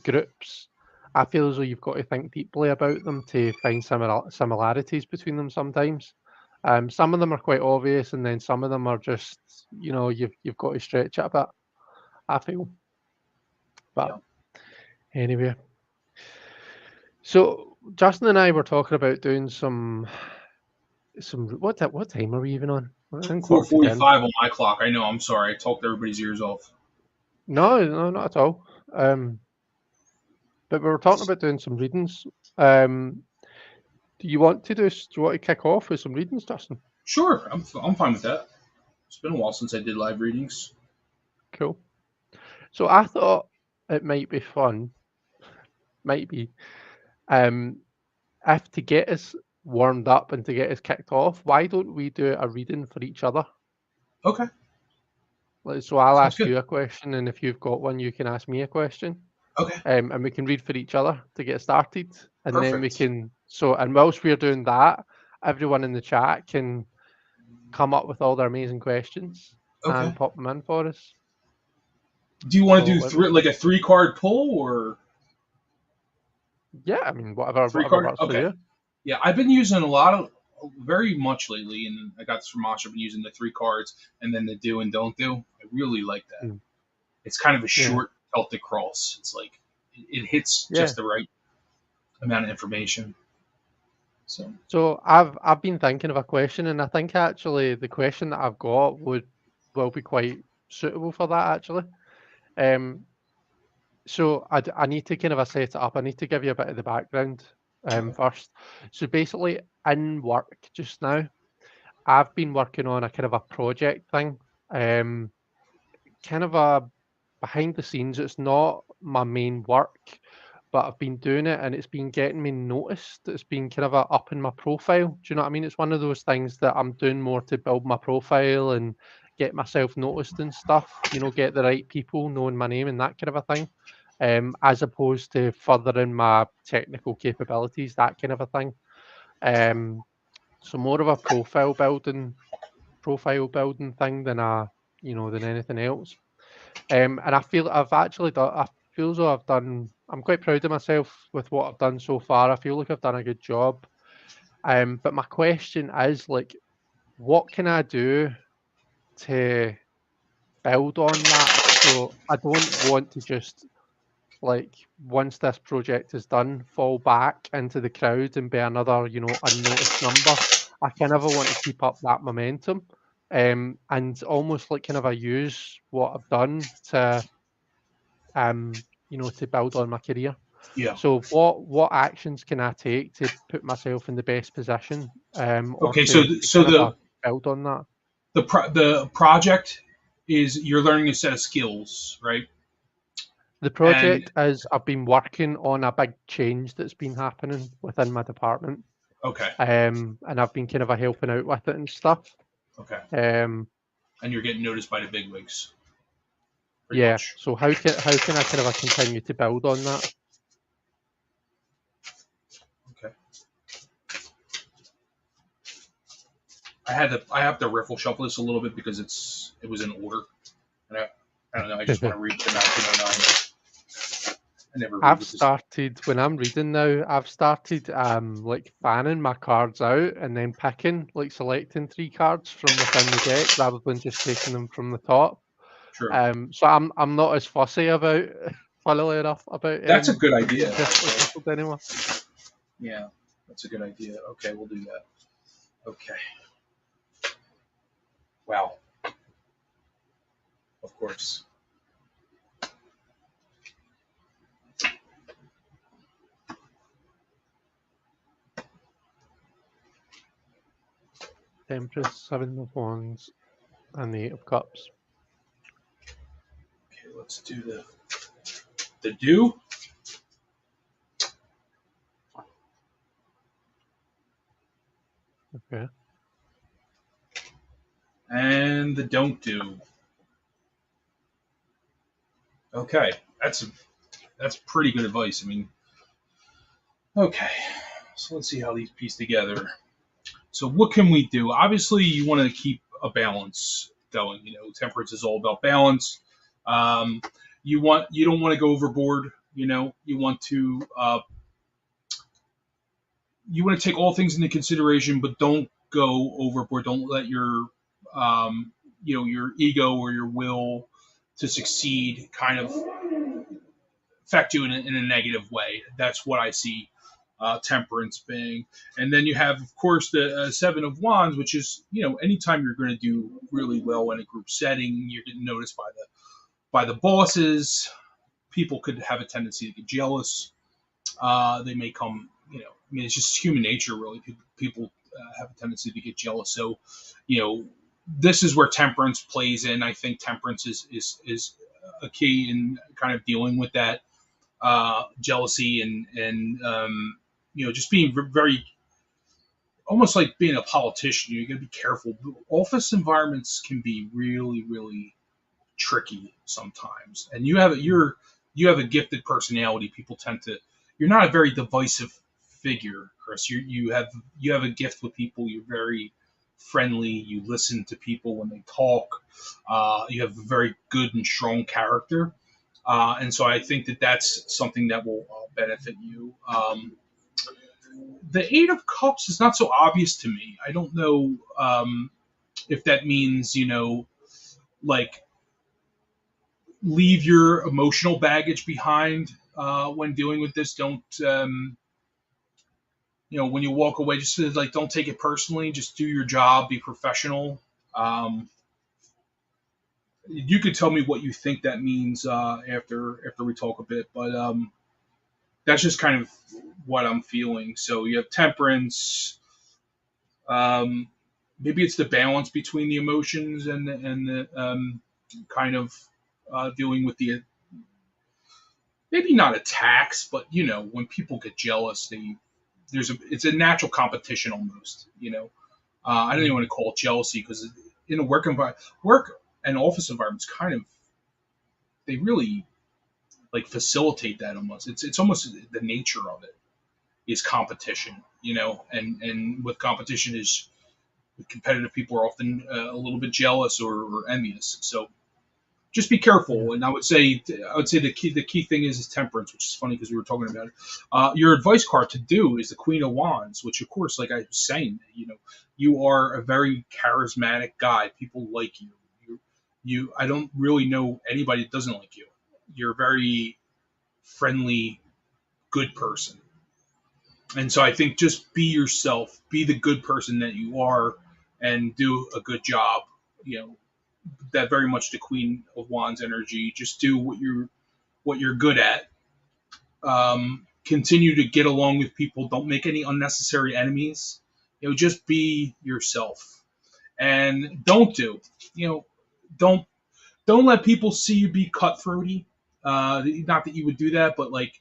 groups. I feel as though you've got to think deeply about them to find similarities between them sometimes. Some of them are quite obvious, and then some of them are just you've got to stretch it a bit. I feel, but Yeah, anyway. So Justin and I were talking about doing some what time are we even on? We're in four quarter to forty 10. five on my clock. I know. I'm sorry. I talked everybody's ears off. No, no, not at all. But we were talking about doing some readings. Um, do you want to kick off with some readings, Justin? Sure, I'm fine with that. It's been a while since I did live readings. Cool. So I thought it might be fun, might be, um, if to get us warmed up and to get us kicked off, why don't we do a reading for each other? Okay, Like, so I'll sounds ask good. you a question, and if you've got one, you can ask me a question. Okay, And we can read for each other to get started, and then we perfect. can. So, and whilst we're doing that, everyone in the chat can come up with all their amazing questions Okay. and pop them in for us. Do you want to So do let me. like a 3 card pull or Yeah, I mean, whatever, three whatever card? works for Okay. you. Yeah, I've been using a lot of very much lately, and I got this from Masha. I've been using the 3 cards and then the do and don't do. I really like that. Mm, It's kind of a yeah, short Celtic cross. It's like it hits yeah. just the right amount of information. So So I've been thinking of a question, and I think actually the question that I've got will be quite suitable for that actually. Um, So I need to kind of set it up. I need to give you a bit of the background okay. first. So basically, in work just now, I've been working on a kind of a project thing, kind of a behind the scenes. It's not my main work, but I've been doing it and it's been getting me noticed. It's been kind of a up in my profile. Do you know what I mean? It's one of those things that I'm doing more to build my profile and get myself noticed and stuff, get the right people knowing my name and that kind of a thing. As opposed to furthering my technical capabilities, that kind of a thing. Um, so more of a profile building thing than than anything else. And I feel I've actually done. I feel as though I've done. I'm quite proud of myself with what I've done so far. I feel like I've done a good job. But my question is like, what can I do to build on that? So I don't want to just like once this project is done, fall back into the crowd and be another, unnoticed number. I kind of want to keep up that momentum, and almost like kind of I use what I've done to build on my career. Yeah. So what actions can I take to put myself in the best position, or Okay. So to so kind of the build on that? the project is you're learning a set of skills, right? The And project is I've been working on a big change that's been happening within my department. okay, And I've been kind of a helping out with it and stuff. okay, Um, and you're getting noticed by the big wigs, pretty yeah. much. So how can I kind of continue to build on that? Okay. I have to riffle shuffle this a little bit because it was in order, and I don't know. I just want to read the 1909. I never read I've with this. started when I'm reading now. I've started like fanning my cards out and then picking, like selecting 3 cards from within the deck rather than just taking them from the top. True. So I'm not as fussy about, funnily enough, about That's a good idea, riffle actually. shuffled anymore. Yeah, that's a good idea. Okay, we'll do that. Okay. Wow. Of course. Empress, 7 of Wands, and the 8 of Cups. Okay, let's do the do. Okay. And the don't do. Okay, that's pretty good advice. I mean, okay, so let's see how these piece together. So what can we do? Obviously, you want to keep a balance going. Temperance is all about balance. Um, you don't want to go overboard. You want to take all things into consideration, but don't go overboard. Don't let your ego or your will to succeed kind of affect you in a negative way. That's what I see temperance being. And then you have, of course, the 7 of Wands, which is, anytime you're going to do really well in a group setting, you're getting noticed by the bosses. People could have a tendency to get jealous. They may come, it's just human nature, really. People have a tendency to get jealous. So, this is where temperance plays in. I think temperance is a key in kind of dealing with that jealousy and just being very almost like being a politician. You got to be careful. Office environments can be really, really tricky sometimes, and you have a gifted personality. People tend to. You're not a very divisive figure, Chris. You have a gift with people. You're very friendly. You listen to people when they talk. You have a very good and strong character. And so I think that that's something that will benefit you. The 8 of Cups is not so obvious to me. I don't know if that means, like leave your emotional baggage behind when dealing with this. Don't, when you walk away, just like don't take it personally. Just do your job, be professional. Um, you could tell me what you think that means after we talk a bit, but that's just kind of what I'm feeling. So you have temperance. Maybe it's the balance between the emotions and the kind of dealing with the maybe not attacks, but when people get jealous, it's a natural competition almost. I don't even want to call it jealousy because in a work and office environments, kind of they really like facilitate that almost. It's almost the nature of it is competition, and with competition is competitive people are often a little bit jealous or envious. So just be Yeah. careful. And I would say the key thing is temperance, which is funny because we were talking about it. Your advice card to do is the Queen of Wands, which of course, like I was saying, you are a very charismatic guy. People like you. I don't really know anybody that doesn't like you. You're a very friendly, good person. And so I think just be yourself, be the good person that you are, and do a good job. You know, that very much the Queen of Wands energy. Just do what you're good at. Continue to get along with people. Don't make any unnecessary enemies. Just be yourself, and you know don't don't let people see you be cutthroaty. Not that you would do that, but like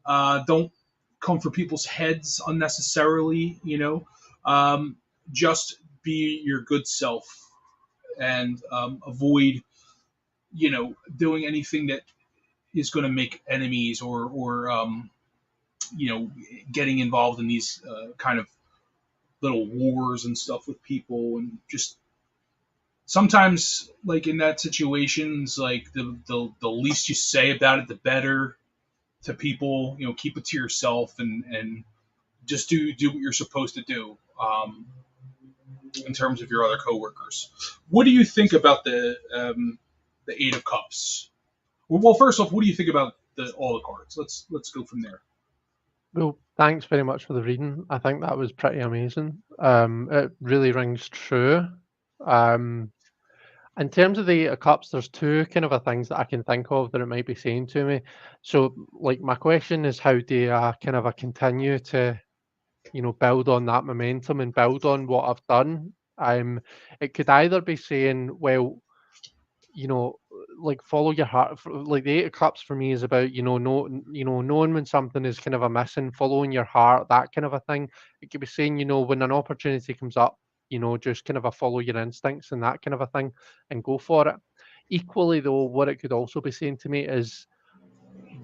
don't come for people's heads unnecessarily. Just be your good self and avoid doing anything that is going to make enemies or getting involved in these kind of little wars and stuff with people and just sometimes like in that situations like the least you say about it the better to people. Keep it to yourself and just do what you're supposed to do in terms of your other coworkers. What do you think about the Eight of Cups? Well, first off, what do you think about all the cards? Let's go from there. Well, thanks very much for the reading. I think that was pretty amazing. It really rings true. Um, in terms of the cups, there's two kind of a things that I can think of that it might be saying to me. So, like, my question is, how do I kind of continue to, build on that momentum and build on what I've done? It could either be saying, well, you know, like follow your heart. Like the Eight of Cups for me is about knowing when something is kind of a missing, following your heart, that kind of a thing. It could be saying when an opportunity comes up, just kind of a follow your instincts and that kind of a thing, and go for it. Equally though, what it could also be saying to me is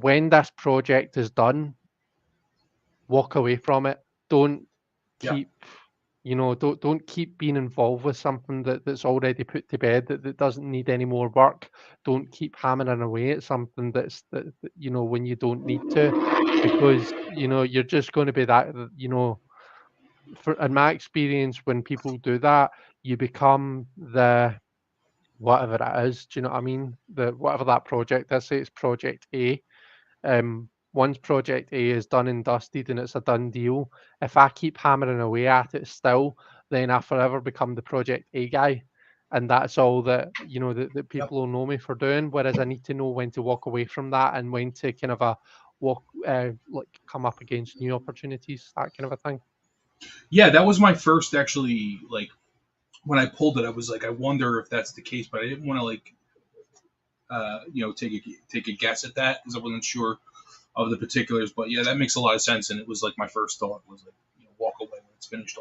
when this project is done, walk away from it. Don't Yeah. keep don't keep being involved with something that's already put to bed that doesn't need any more work. Don't keep hammering away at something that when you don't need to, because you're just going to be for in my experience, when people do that, you become the whatever it is. Do you know what I mean? The whatever that project is, say it's project A. Once project A is done and dusted and it's a done deal, if I keep hammering away at it still, then I forever become the project A guy. And that's all that Yep. people will know me for doing. Whereas I need to know when to walk away from that and when to kind of walk like come up against new opportunities, that kind of a thing. Yeah, that was my first actually like when I pulled it. I was like, I wonder if that's the case, but I didn't want to like take a guess at that because I wasn't sure of the particulars. But yeah, that makes a lot of sense, and it was like my first thought was like, walk away when it's finished.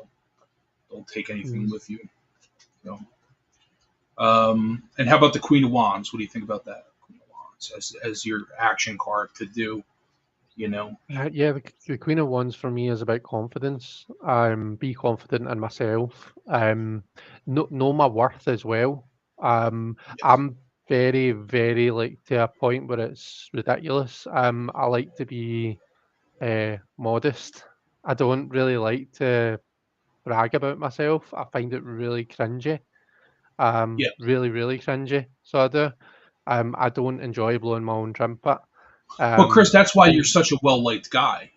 Don't take anything Mm. with you. You know. And how about the Queen of Wands? What do you think about that? Queen of Wands as your action card to do. You know. Yeah, the Queen of Wands for me is about confidence. Be confident in myself. Know my worth as well. Yes. I'm very, very like to a point where it's ridiculous. I like to be modest. I don't really like to brag about myself. I find it really cringy. Yeah. Really, really cringy. So I do. I don't enjoy blowing my own trumpet. But Chris, that's why you're And such a well liked guy.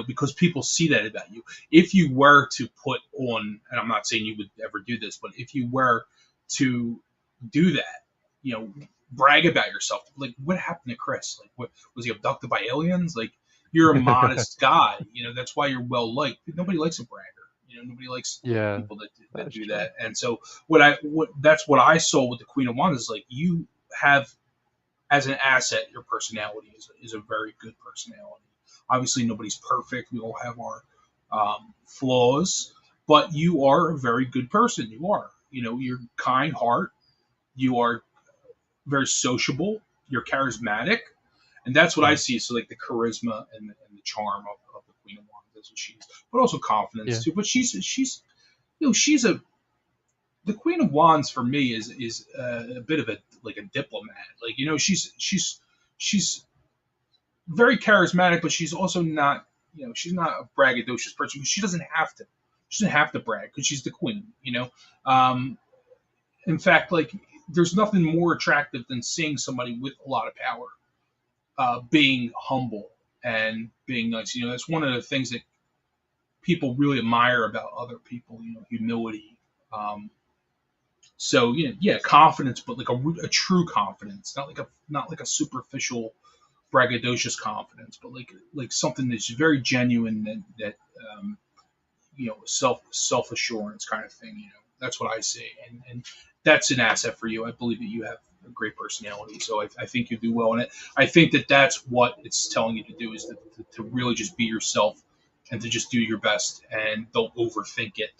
Because people see that about you. If you were to put on, and I'm not saying you would ever do this, but if you were to do that, brag about yourself. Like, what happened to Chris? Like, what was he abducted by aliens? Like, you're a modest guy. That's why you're well liked. Nobody likes a bragger. Nobody likes yeah, people that that's do true. that. And so, that's what I saw with the Queen of Wands is like you have as an asset, your personality is a very good personality. Obviously, nobody's perfect. We all have our flaws, but you are a very good person. You are. You're kind heart. You are very sociable. You're charismatic, and that's what I Yeah, see. So like the charisma and the charm of the Queen of Wands. That's what she is, but also confidence yeah, too. But she's a the Queen of Wands for me is a bit of a like a diplomat. Like she's very charismatic, but she's also not she's not a braggadocious person. She doesn't have to. She doesn't have to brag because she's the queen. Um, in fact, like there's nothing more attractive than seeing somebody with a lot of power being humble and being nice. That's one of the things that people really admire about other people. Humility. Um, So yeah, confidence, but like a true confidence, not like a superficial braggadocious confidence, but like something that's very genuine that um, self assurance kind of thing. That's what I say, and that's an asset for you. I believe that you have a great personality, so I think you do well in it. I think that that's what it's telling you to do is to really just be yourself and to just do your best and don't overthink it.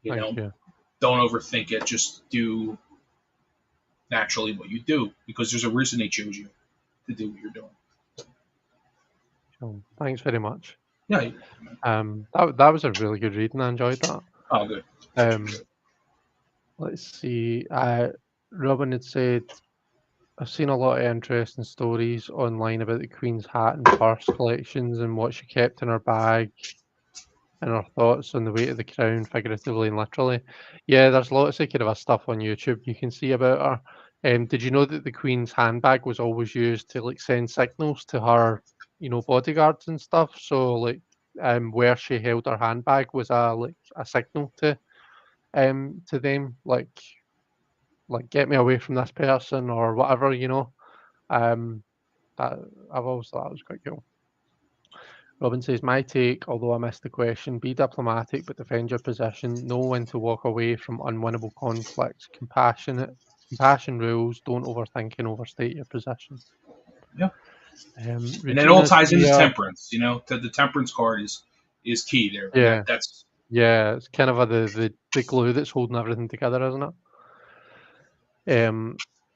You thank know, you. don't overthink it. Just do naturally what you do because there's a reason they chose you to do what you're doing. Cool. Thanks very much. Yeah. That was a really good reading. I enjoyed that. Oh, good. Um, let's see. Robin had said, I've seen a lot of interesting stories online about the Queen's hat and purse collections and what she kept in her bag and her thoughts on the weight of the crown, figuratively and literally. Yeah, there's lots of kind of a stuff on YouTube you can see about her. Did you know that the Queen's handbag was always used to like send signals to her, bodyguards and stuff? So like, where she held her handbag was a signal to them, like get me away from this person or whatever. Um, that I've always thought that was quite cool. Robin says, my take, although I missed the question, be diplomatic but defend your position. Know when to walk away from unwinnable conflicts. Compassion rules. Don't overthink and overstate your position. Yeah. And it all Regina's ties into here. temperance. The temperance card is key there. Yeah, That's yeah. It's kind of the glue that's holding everything together, isn't it?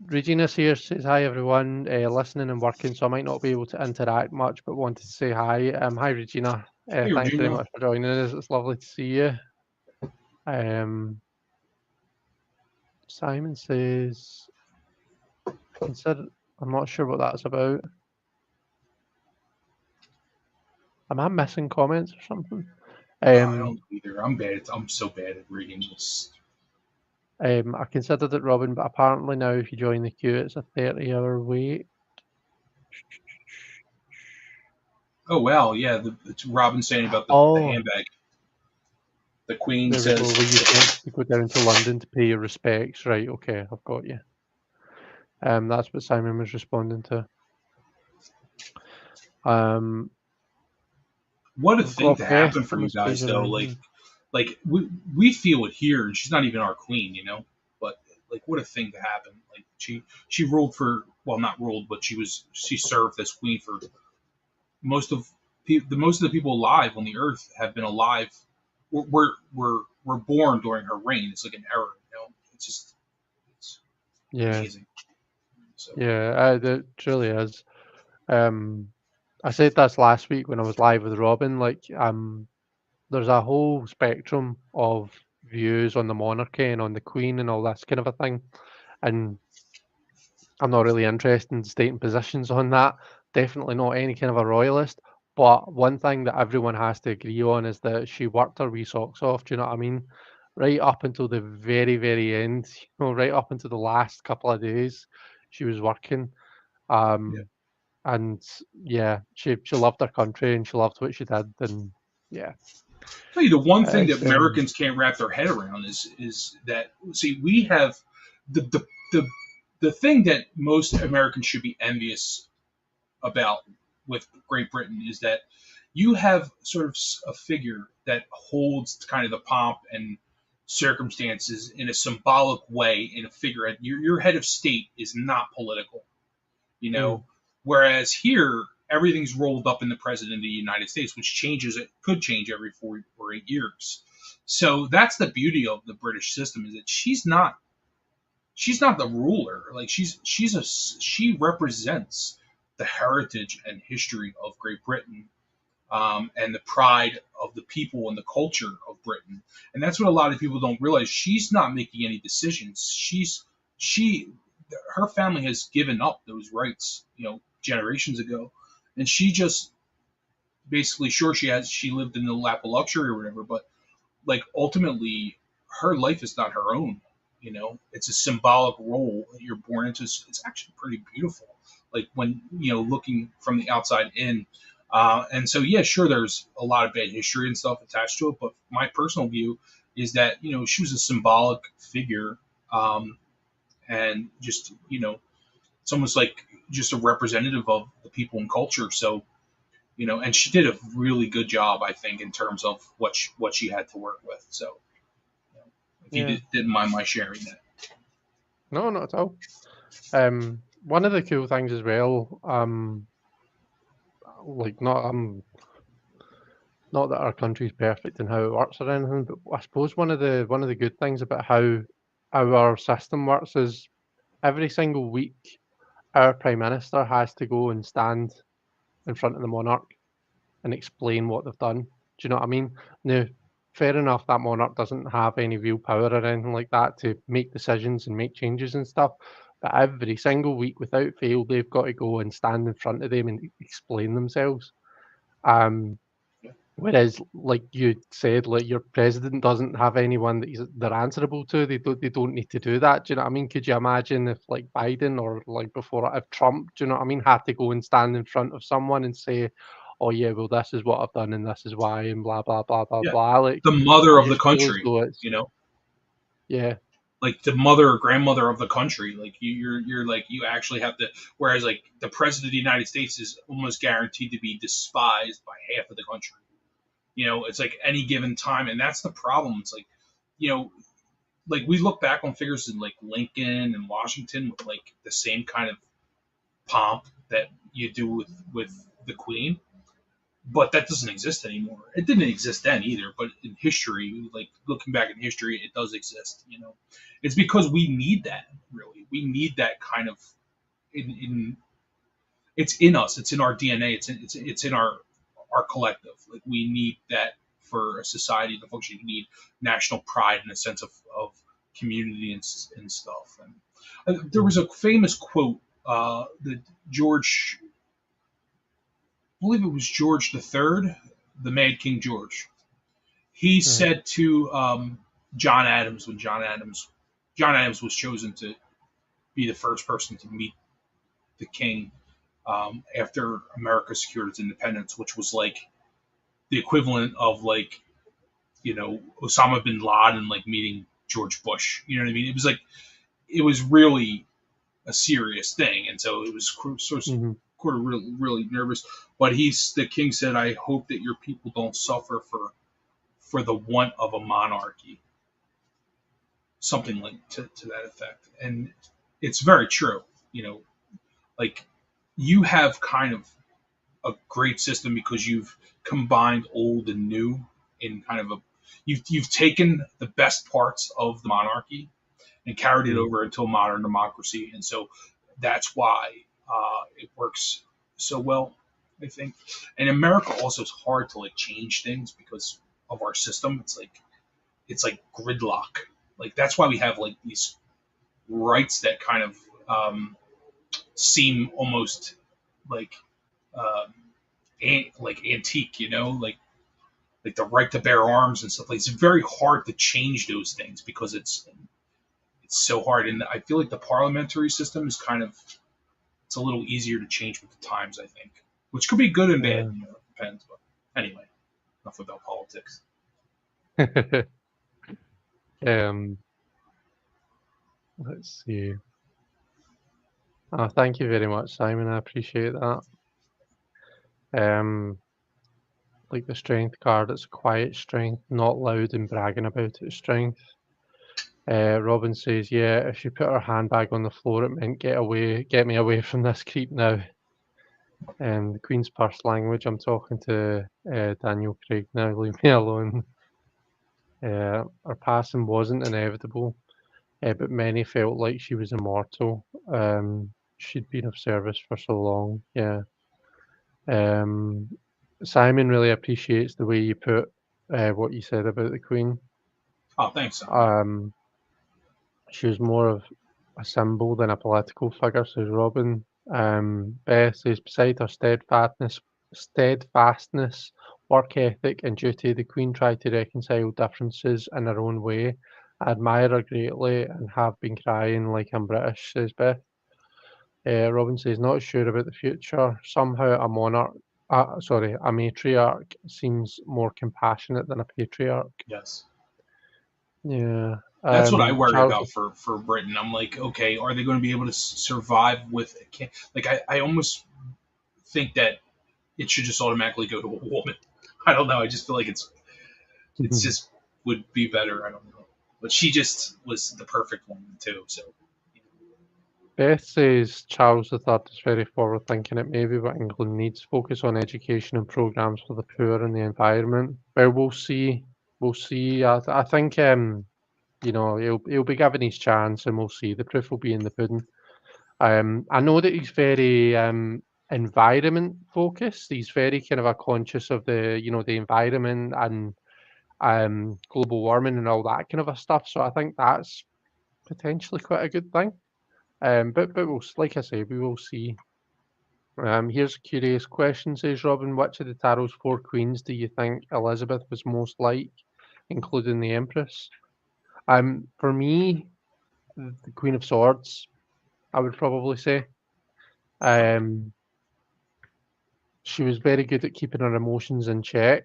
Regina's here says, hi everyone, listening and working, so I might not be able to interact much, but wanted to say hi. Hi Regina. hey Thanks very Regina. much for joining us. It's lovely to see you. Um, Simon says, consider. I'm not sure what that's about. Am I missing comments or something? I Um, don't either. I'm bad. I'm so bad at reading this. I considered it Robin, but apparently now if you join the queue, it's a 30-hour wait. Oh wow, yeah. It's Robin saying about the Oh, handbag. The Queen there we says, go. Were you meant to go down to London to pay your respects? Right. Okay, I've got you. That's what Simon was responding to. Um, "What a we've got thing a to guest happen for on the you stage guys, though. around. Like we feel it here, and she's not even our queen, But like, what a thing to happen. Like she ruled for not ruled, but she served as queen for most of most of the people alive on the earth have been alive. Were born during her reign. It's like an era. It's just it's Yeah, amazing. So yeah, it truly is. Um, I said this last week when I was live with Robin. Like, there's a whole spectrum of views on the monarchy and on the Queen and all this kind of a thing, and I'm not really interested in stating positions on that. Definitely not any kind of a royalist. But one thing that everyone has to agree on is that she worked her wee socks off. Do you know what I mean? Right up until the very, very end, right up until the last couple of days, she was working. yeah. Um, and yeah, she loved her country and she loved what she did. And yeah, Tell you the one thing that it's Americans can't wrap their head around is that see we have the the the, the thing that most Americans should be envious about with Great Britain is that you have sort of a figure that holds kind of the pomp and circumstances in a symbolic way in a figurehead. Your head of state is not political, you Mm. know. Whereas here, everything's rolled up in the president of the United States, which changes. It could change every 4 or 8 years. So that's the beauty of the British system, is that she's not the ruler. Like she represents the heritage and history of Great Britain, and the pride of the people and the culture of Britain. And that's what a lot of people don't realize. She's not making any decisions. She her family has given up those rights, generations ago, and she just basically, sure, she lived in the lap of luxury or whatever, but like ultimately her life is not her own. It's a symbolic role that you're born into. It's actually pretty beautiful, like when looking from the outside in. And so, yeah, sure, there's a lot of bad history and stuff attached to it, but my personal view is that she was a symbolic figure, and just it's almost like just a representative of the people and culture. So and she did a really good job, I think, in terms of what she had to work with. So, if you Yeah. didn't mind my sharing that. No, not at all. One of the cool things as well, like not that our country's perfect in how it works or anything, but I suppose one of the good things about how our system works is every single week our prime minister has to go and stand in front of the monarch and explain what they've done. Do you know what I mean? Now, fair enough, that monarch doesn't have any real power or anything like that to make decisions and make changes and stuff. But every single week, without fail, they've got to go and stand in front of them and explain themselves. Um, Yeah, Whereas, like you said, like your president doesn't have anyone that they're answerable to. They don't need to do that. Do you know what I mean? Could you imagine if like Biden or like before if Trump, do you know what I mean, had to go and stand in front of someone and say, "Oh yeah, well this is what I've done and this is why," and blah blah blah blah yeah. blah. Like The mother I of the just feel as country, though it's yeah. like the mother or grandmother of the country. Like you're like you actually have to. Whereas like the president of the United States is almost guaranteed to be despised by half of the country. It's like any given time, and that's the problem. It's you know, like we look back on figures in like Lincoln and Washington with like the same kind of pomp that you do with the Queen, but that doesn't exist anymore. It didn't exist then either, but in history, like looking back in history, it does exist. It's because we need that. Really, we need that kind of in it's in us. It's in our DNA. It's in our collective. Like we need that for a society to function. You need national pride and a sense of community and stuff. And there was Mhm, a famous quote that George, I believe it was George III, the Mad King George. He mhm, said to John Adams, when John Adams was chosen to be the first person to meet the king, after America secured its independence, which was like the equivalent of like Osama bin Laden like meeting George Bush. You know what I mean? It was really a serious thing, and so it was sort mhm, of really, really nervous. But the king said, "I hope that your people don't suffer for the want of a monarchy," something like to that effect. And it's very true. You know, like you have kind of a great system because you've combined old and new in kind of a you've taken the best parts of the monarchy and carried it mhm, over into a modern democracy, and so that's why it works so well, I think. And America also is hard to like change things because of our system. It's like gridlock. Like that's why we have like these rights that kind of seem almost like um, like antique, like the right to bear arms and stuff. Like it's very hard to change those things because it's so hard. And I feel like the parliamentary system is kind of it's a little easier to change with the times. I think, which could be good and bad. yeah. It depends. But anyway, enough about politics. um, let's see. Thank you very much, Simon. I appreciate that. Um, like the strength card. It's a quiet strength, not loud and bragging about its strength. Robin says, yeah, if she put her handbag on the floor, it meant get me away from this creep now. The Queen's purse language. I'm talking to Daniel Craig now. Leave me alone. Her passing wasn't inevitable, but many felt like she was immortal. She'd been of service for so long. Yeah. Um, Simon really appreciates the way you put what you said about the Queen. Oh, thanks, Simon. She was more of a symbol than a political figure, says Robin. Beth says, beside her steadfastness, work ethic, and duty, the Queen tried to reconcile differences in her own way. I admire her greatly and have been crying like I'm British, says Beth. Robin says, not sure about the future. Somehow a matriarch seems more compassionate than a patriarch. Yes. Yeah. That's what I worry Charles, about for Britain. I'm like, okay, are they going to be able to survive with a kid? Like, I almost think that it should just automatically go to a woman. I don't know. I just feel like it's just would be better. I don't know. But she just was the perfect woman too. So Beth says Charles III is very forward thinking. It may be what England needs. Focus on education and programmes for the poor and the environment. Well, we'll see. We'll see. I think he'll be given his chance, and we'll see. The proof will be in the pudding. I know that he's very environment focused. He's very kind of a conscious of the environment and global warming and all that kind of a stuff. So I think that's potentially quite a good thing. But like I say, we will see. Here's a curious question, says Robin. Which of the Tarot's four queens do you think Elizabeth was most like, including the Empress? For me, the Queen of Swords, I would probably say. Um, she was very good at keeping her emotions in check.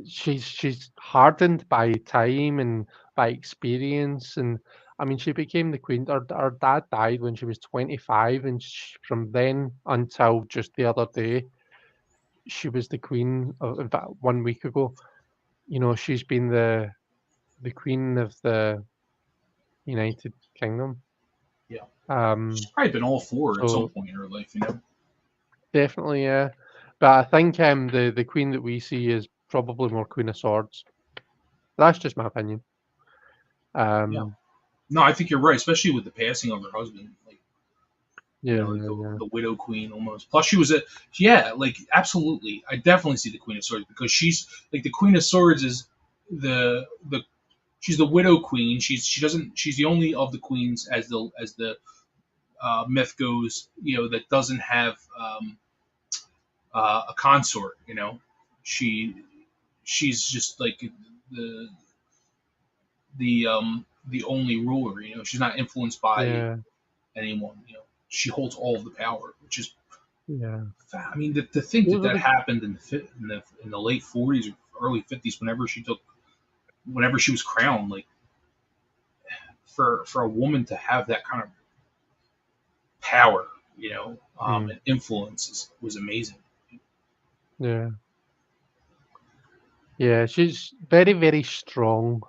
She's hardened by time and by experience, and I mean, she became the queen. Her dad died when she was 25, and from then until just the other day, she was the queen. In fact, 1 week ago, she's been the queen of the United Kingdom. yeah, she's Um, probably been all four at some so point in her life. You know. definitely, yeah. But I think the queen that we see is probably more Queen of Swords. That's just my opinion. Yeah. Um, No, I think you're right, especially with the passing of her husband. Like, yeah, like yeah, the widow queen almost. Plus, she was yeah, like absolutely. I definitely see the Queen of Swords because she's like the Queen of Swords is the she's the widow queen. She's the only of the queens as the myth goes. That doesn't have a consort. She she's just like the the only ruler. She's not influenced by yeah, anyone. She holds all of the power, which is. yeah. I mean, to think that Those are that the happened in the late 40s or early 50s, whenever she was crowned, like for a woman to have that kind of power, mm, and influence was amazing. yeah, yeah. She's very, very strong,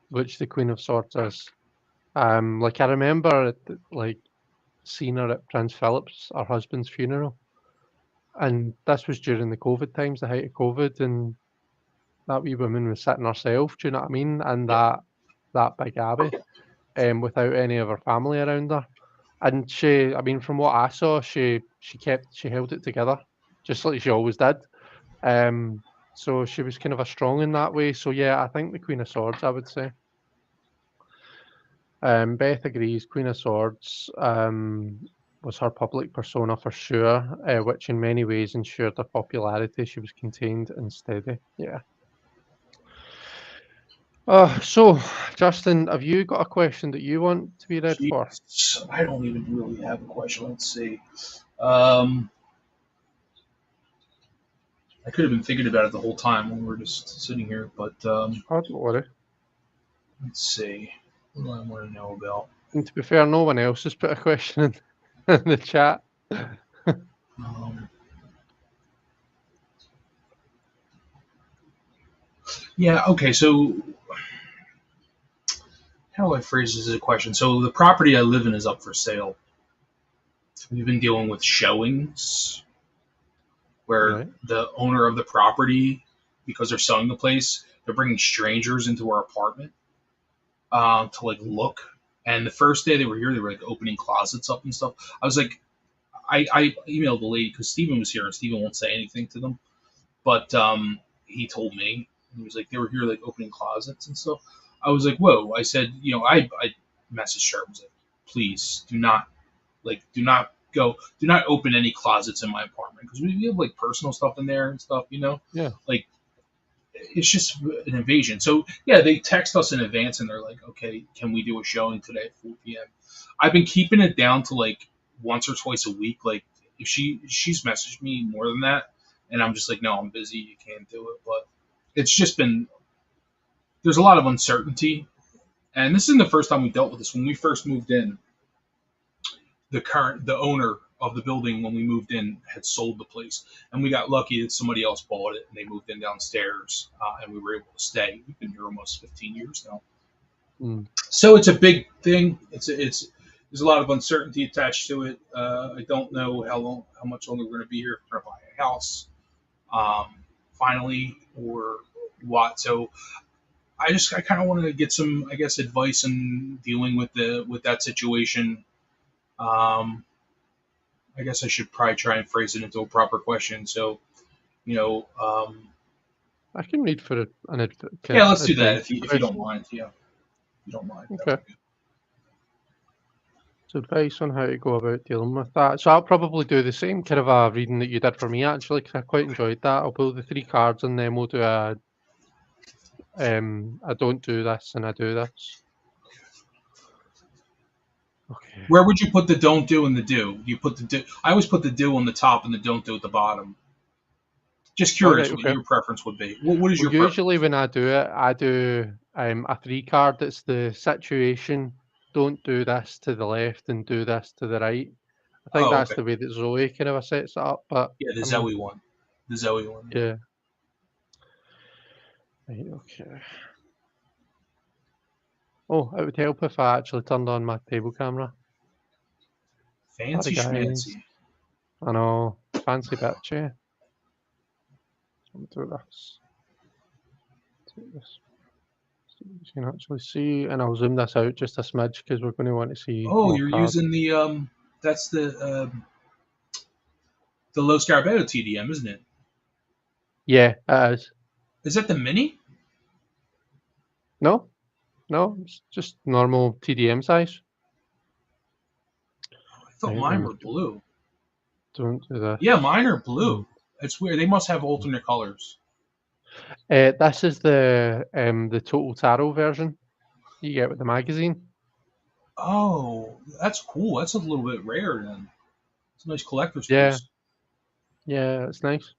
which the Queen of Swords is. Like I remember, like seeing her at Prince Philip's, her husband's funeral, and this was during the COVID times, the height of COVID, and that wee woman was sitting herself. Do you know what I mean? And Yeah, that big abbey, without any of her family around her. And I mean, from what I saw, she held it together, just like she always did. Um, so she was kind of a strong in that way. So yeah, I think the Queen of Swords, I would say. Beth agrees. Queen of Swords was her public persona for sure, which in many ways ensured her popularity. She was contained and steady. Yeah. So Justin, have you got a question that you want to be read for? jeez, I don't even really have a question. Let's see. Um, I could have been thinking about it the whole time when we were just sitting here, but Oh, don't worry. let's see. What do I want to know about? And to be fair, no one else has put a question in, in the chat. Um, Yeah. Okay. So how do I phrase this as a question? So the property I live in is up for sale. We've been dealing with showings where Right. the owner of the property, because they're selling the place, they're bringing strangers into our apartment to like look. And the first day they were here, they were like opening closets up and stuff. I was like, I emailed the lady because Steven was here and Steven won't say anything to them, but he told me he was like they were here like opening closets and stuff. I was like, whoa. I said, I messaged her. I was like, please do not do not open any closets in my apartment because we have like personal stuff in there and stuff. Yeah. Like it's just an invasion. So yeah, they text us in advance and they're like, okay, can we do a showing today at 4 p.m. I've been keeping it down to like once or twice a week. Like if she's messaged me more than that, and I'm just like, no, I'm busy, you can't do it. But it's just been there's a lot of uncertainty, and this isn't the first time we dealt with this. When we first moved in, the owner of the building when we moved in had sold the place, and we got lucky that somebody else bought it and they moved in downstairs, and we were able to stay. We've been here almost 15 years now, Mm. so it's a big thing. It's there's a lot of uncertainty attached to it. I don't know how much longer we're going to be here. If we're going to buy a house, finally, or what. So I kind of wanted to get some, I guess, advice in dealing with that situation. Um, I guess I should probably try and phrase it into a proper question. So, you know, I can read for yeah, let's do that advice if you don't question. mind. Yeah, if you don't mind, that would Okay. be good. So advice on how to go about dealing with that. So I'll probably do the same kind of a reading that you did for me actually, 'cause I quite enjoyed that. I'll pull the three cards and then we'll do a I don't do this and I do this. Okay. Where would you put the don't do and the do? You put the do. I always put the do on the top and the don't do at the bottom. Just All curious right. what Okay. your preference would be. What is Well, your usually preference? when I do it, I do a three card. It's the situation. Don't do this to the left and do this to the right. I think Oh, that's okay. the way that Zoe kind of sets it up. But Yeah, the I mean, Zoe one. The Zoe one. Yeah. yeah. Right, okay. Oh, it would help if I actually turned on my table camera. Sorry, Fancy guys. schmancy. I know. Fancy bitch, yeah. Let me do this. Do this. So you can actually see, and I'll zoom this out just a smidge because we're going to want to see Oh, more you're cards. using the That's the Low Scarabeo TDM, isn't it? Yeah, it is. Is that the mini? No, no, it's just normal TDM size. I thought Right, let mine me were blue. don't do Yeah, this. mine are blue. It's weird. They must have alternate colors. This is the Total Tarot version you get with the magazine. Oh, that's cool. That's a little bit rare then. It's a nice collector's Yeah, piece. yeah, it's nice.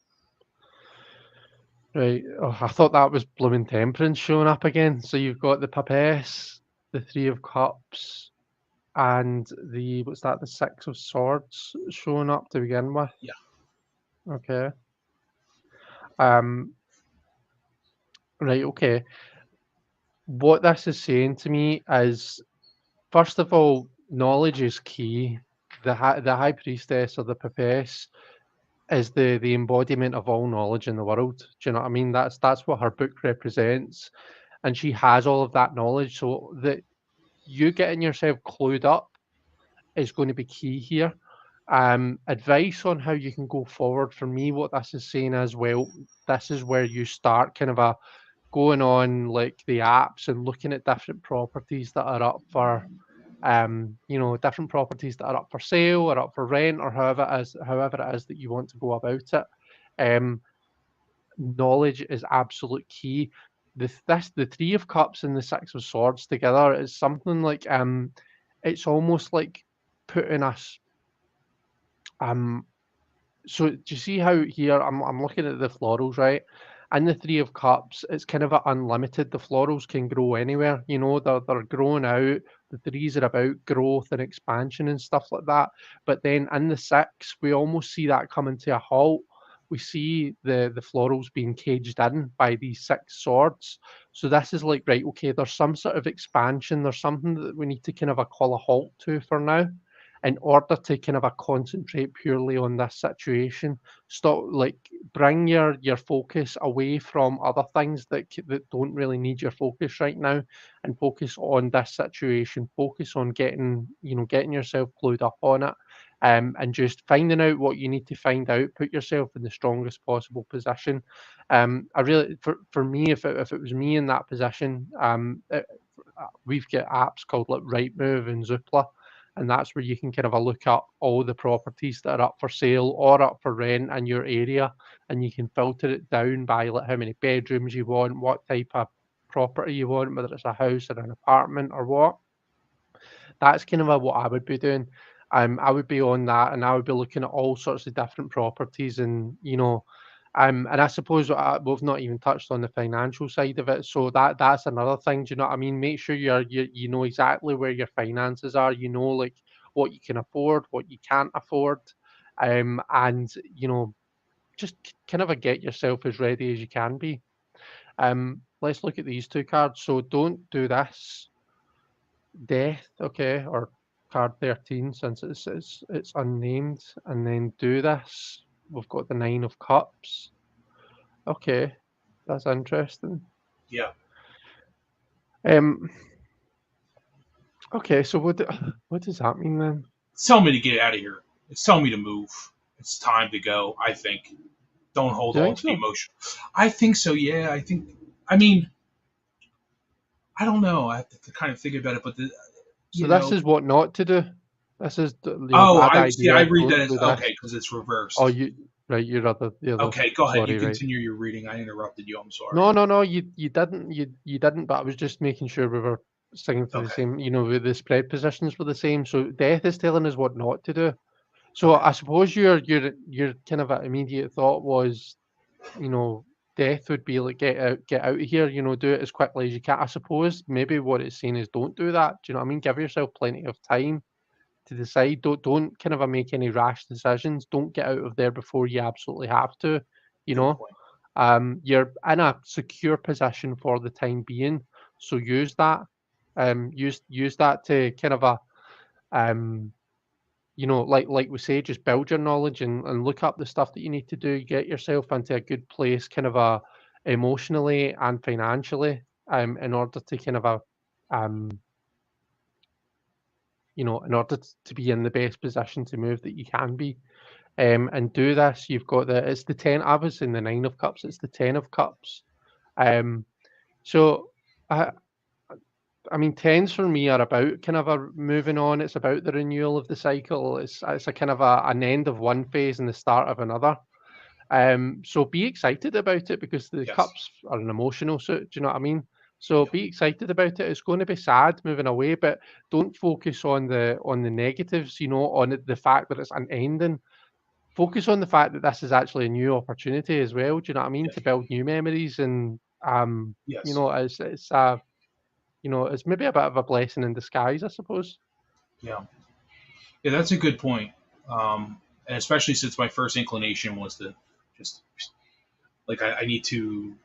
Right. Oh, I thought that was blooming Temperance showing up again. So you've got the Papess, the Three of Cups, and the what's that? The Six of Swords showing up to begin with. Yeah. Okay. Um. Right. Okay. What this is saying to me is, first of all, knowledge is key. The High Priestess or the Papess is the embodiment of all knowledge in the world. Do you know what I mean? That's what her book represents, and she has all of that knowledge. So that you getting yourself clued up is going to be key here. Advice on how you can go forward for me, what this is saying as well, this is where you start kind of a going on like the apps and looking at different properties that are up for different properties that are up for sale or up for rent or however it is that you want to go about it. Um, Knowledge is absolute key. The Three of Cups and the Six of Swords together is something like it's almost like putting us um so do you see how here I'm looking at the florals, right? And the Three of Cups, it's kind of a unlimited. The florals can grow anywhere, they're growing out. The threes are about growth and expansion and stuff like that. But then in the six, we almost see that coming to a halt. we see the florals being caged in by these 6 swords. So this is like, right, okay, there's some sort of expansion, there's something that we need to kind of call a halt to for now in order to kind of concentrate purely on this situation. Stop, like, bring your focus away from other things that don't really need your focus right now, and focus on this situation. Focus on getting yourself clued up on it, and just finding out what you need to find out. Put yourself in the strongest possible position. I really, for me, if it was me in that position, we've got apps called like Rightmove and Zoopla, and that's where you can kind of look up all the properties that are up for sale or up for rent in your area, and you can filter it down by like how many bedrooms you want, what type of property you want, whether it's a house or an apartment or what. That's kind of what I would be doing. I would be on that, and I would be looking at all sorts of different properties, and and I suppose we've not even touched on the financial side of it. So that's another thing. Do you know what I mean? Make sure you know exactly where your finances are. You know, like what you can afford, what you can't afford, and just kind of get yourself as ready as you can be. Let's look at these 2 cards. So don't do this. Death, okay, or card 13, since it's unnamed, and then do this. We've got the 9 of Cups. Okay, that's interesting. Yeah. Um. Okay, so what does that mean then? It's telling me to get out of here. It's telling me to move. It's time to go. I think. Don't hold Do you on think to the so? emotion. I think so. Yeah. I think. I mean, I don't know. I have to kind of think about it, but So you this know. is what not to do. This is Oh, bad I see. I idea. read that Don't as do okay this. because it's Oh, reversed. you right. You're the other. Okay, go ahead. You Sorry, right. continue your reading. I interrupted you. I'm No, sorry. no, no. You didn't. But I was just making sure we were singing to the Okay. same. With the spread positions were the same. So death is telling us what not to do. So Okay. I suppose your kind of immediate thought was, death would be like get out of here. Do it as quickly as you can. I suppose maybe what it's saying is don't do that. Do you know what I mean? Give yourself plenty of time to decide. Don't kind of make any rash decisions. Don't get out of there before you absolutely have to. You Good know, point. you're in a secure position for the time being, so use that. Use that to kind of um like we say, just build your knowledge and look up the stuff that you need to do. Get yourself into a good place, kind of emotionally and financially, in order to kind of um, in order to be in the best position to move that you can be. And do this. You've got it's the 10. I was in the 9 of Cups. It's the 10 of Cups. Um, so I, I mean, tens for me are about kind of a moving on. It's about the renewal of the cycle. It's a kind of an end of one phase and the start of another. So be excited about it, because the Yes. cups are an emotional suit. Do you know what I mean? So Yeah. be excited about it. It's going to be sad moving away, but don't focus on the negatives. On the fact that it's an ending. Focus on the fact that this is actually a new opportunity as well. Do you know what I mean? Yeah. To build new memories, and Yes. it's maybe a bit of a blessing in disguise, I suppose. Yeah. Yeah. That's a good point. And especially since my first inclination was to just like I need to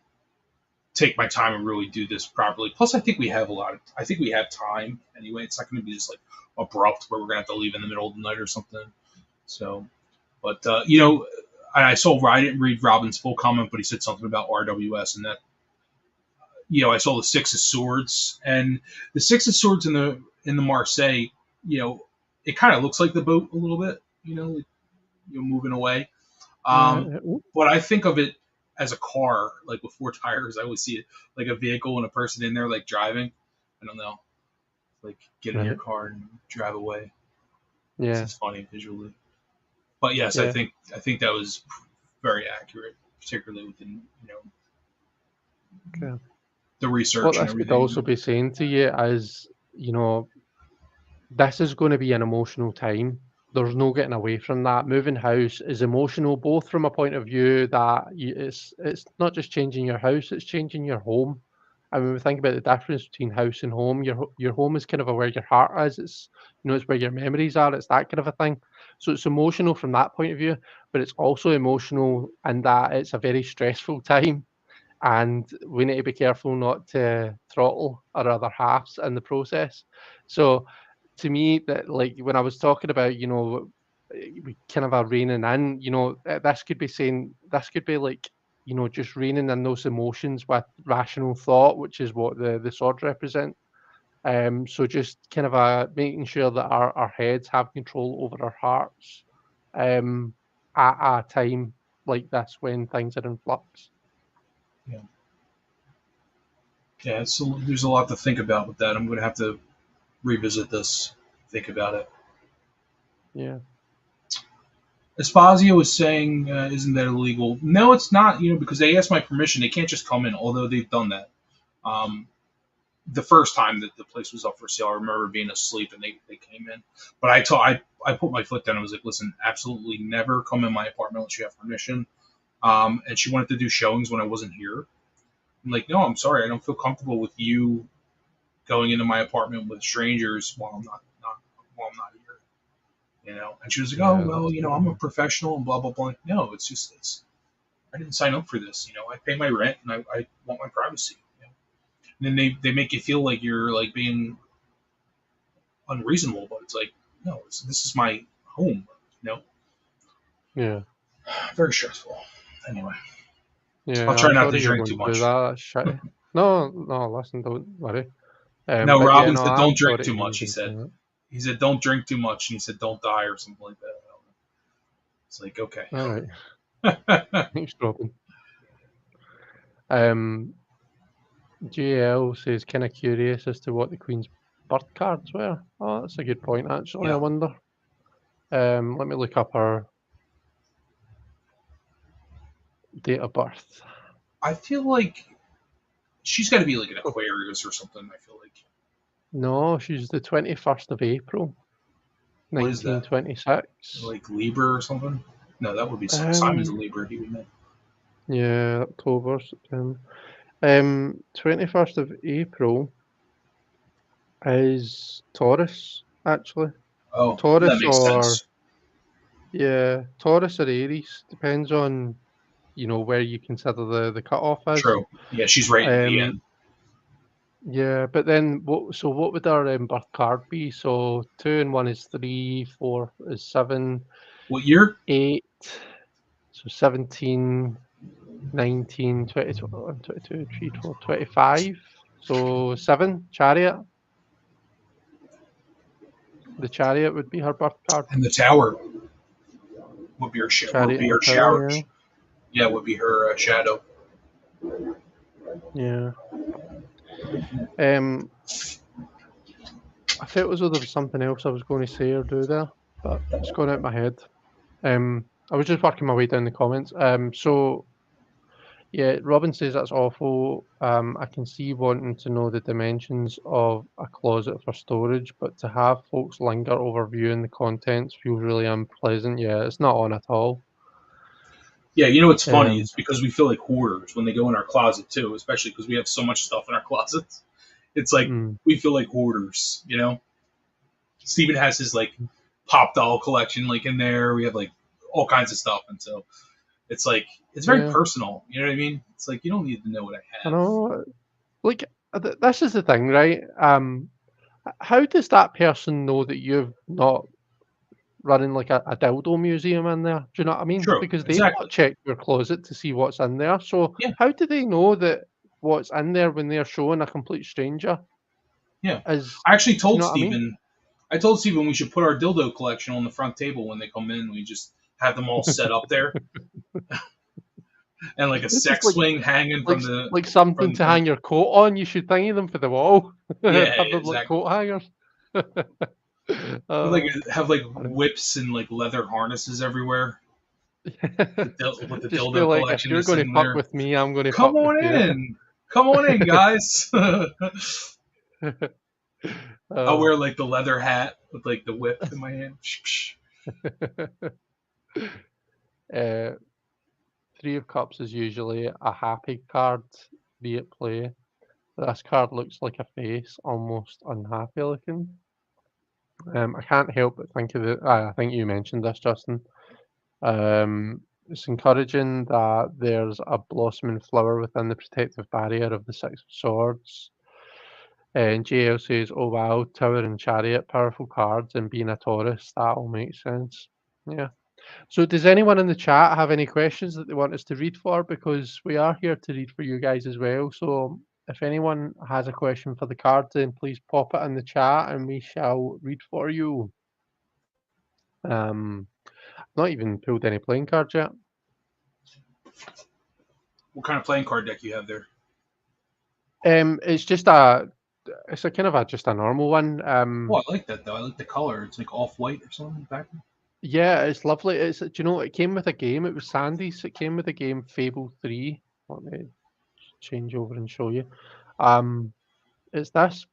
take my time and really do this properly. Plus, I think we have I think we have time anyway. It's not going to be just like abrupt where we're going to have to leave in the middle of the night or something. So, but I saw I didn't read Robin's full comment, but he said something about RWS and that I saw the Six of Swords and the Six of Swords in the Marseille. It kind of looks like the boat a little bit. Moving away. Um, Yeah. Ooh, but I think of it as a car, like with 4 tires. I always see it like a vehicle and a person in there, like driving. I don't know, like get in your right. car and drive away. It's Yeah. just funny visually. But yes, I Yeah. think that was very accurate, particularly within Okay. the What research and this could everything. also be saying to you is, this is going to be an emotional time. There's no getting away from that. Moving house is emotional, both from a point of view that it's not just changing your house, it's changing your home. And when we think about the difference between house and home, your home is kind of where your heart is. It's it's where your memories are. It's that kind of a thing. So it's emotional from that point of view, but it's also emotional in that it's a very stressful time, and we need to be careful not to throttle our other halves in the process. So to me, that like when I was talking about, we kind of are reining in, this could be like, just reining in those emotions with rational thought, which is what the swords represent. So just kind of making sure that our heads have control over our hearts, um, at a time like this when things are in flux. Yeah, yeah. So there's a lot to think about with that. I'm going to have to revisit this, think about it. Yeah. Espazio was saying, "Isn't that illegal?" No, it's not. Because they asked my permission. They can't just come in, although they've done that. Um, the first time that the place was up for sale, I remember being asleep and they came in. But I put my foot down. I was like, "Listen, absolutely never come in my apartment unless you have permission." And she wanted to do showings when I wasn't here. I'm like, "No, I'm sorry. I don't feel comfortable with you going into my apartment with strangers while I'm not here." And she was like, "Oh Yeah, well, that's I'm a professional and blah blah blah." No, it's I didn't sign up for this. I pay my rent and I want my privacy. And then they make you feel like you're like being unreasonable, but it's like, no, this is my home. You know, yeah. very stressful. Anyway, I'll Yeah, try I'm not to sorry you're drink going too through much. that. That's shitty. No, no, listen, don't worry. No, But yeah, Robin no, said I'm don't drink sorry too to hear much. you've He been said through he said don't drink too much, and he said don't die or something like that. I don't know. It's like okay. it. All right. Thanks, Robin. Um, JL says, kind of curious as to what the Queen's birth cards were. Oh, that's a good point, actually. I Yeah, wonder. Let me look up her date of birth. I feel like she's got to be like an Aquarius or something. I feel like No, she's the 21st of April, what is that? 1926. Like Libra or something? No, that would be Simon's a Um, Libra. He would know. yeah, October, September. 21st of April is Taurus, actually. Oh, that Taurus makes or, sense. yeah, Taurus or Aries. Depends on, where you consider the cutoff is. True. Yeah, she's right in the Um, end. yeah, but then what would our birth card be? So 2 and 1 is 3, 4 is 7, What year? 8, so 17, 19, 20, 21, 22, 3, 4, 25. So 7, Chariot. The Chariot would be her birth card. And the tower would Chariot be and the her Tower, shower. yeah. Yeah, would be her shadow. Yeah. Um, I felt as though there was something else I was going to say or do there, but it's gone out of my head. I was just working my way down the comments. So yeah, Robin says that's awful. I can see wanting to know the dimensions of a closet for storage, but to have folks linger over viewing the contents feels really unpleasant. Yeah, it's not on at all. Yeah, you know what's funny? Um, It's because we feel like hoarders when they go in our closet too, especially because we have so much stuff in our closets. It's like mm, we feel like hoarders. Steven has his like pop doll collection like in there. We have like all kinds of stuff, and so it's like it's very yeah, personal. You know what I mean? It's like you don't need to know what I I have. know. Like this is the thing, right? How does that person know that you've not running like a dildo museum in there? Do you know what I mean? True, Because they've not exactly. checked your closet to see what's in there. So Yeah, how do they know that what's in there when they're showing a complete stranger yeah. is? I actually Do you told know what I mean? Steven I told Steven we should put our dildo collection on the front table when they come in. We just have them all set up there, and like a It's just sex swing hanging like from the like something from to from. hang your coat on. You should thingy them for the wall. Yeah, Have them like exactly. coat hangers. But like uh, have like funny. whips and like leather harnesses everywhere. With the Just be dildo like, if collection you're just going to sitting fuck there. with me, I'm going to Come fuck with on you. in, come on in, guys. I'll uh, wear like the leather hat with like the whip in my hand. uh, Three of Cups is usually a happy card, be at play. This card looks like a face, almost unhappy looking. I can't help but think of it. I think you mentioned this, Justin. It's encouraging that there's a blossoming flower within the protective barrier of the Six of Swords. And JL says, "Oh wow, Tower and Chariot, powerful cards, and being a Taurus, that all makes sense." Yeah. So, does anyone in the chat have any questions that they want us to read for? Because we are here to read for you guys as well. So, if anyone has a question for the cards, then please pop it in the chat and we shall read for you. Not even pulled any playing cards yet. What kind of playing card deck you have there? It's just a kind of just a normal one. Oh, I like that though. I like the color. It's like off white or something back. Yeah, it's lovely. Do you know, it came with a game. It was Sandy's. It came with a game, Fable 3. Let me change over and show you. It's this.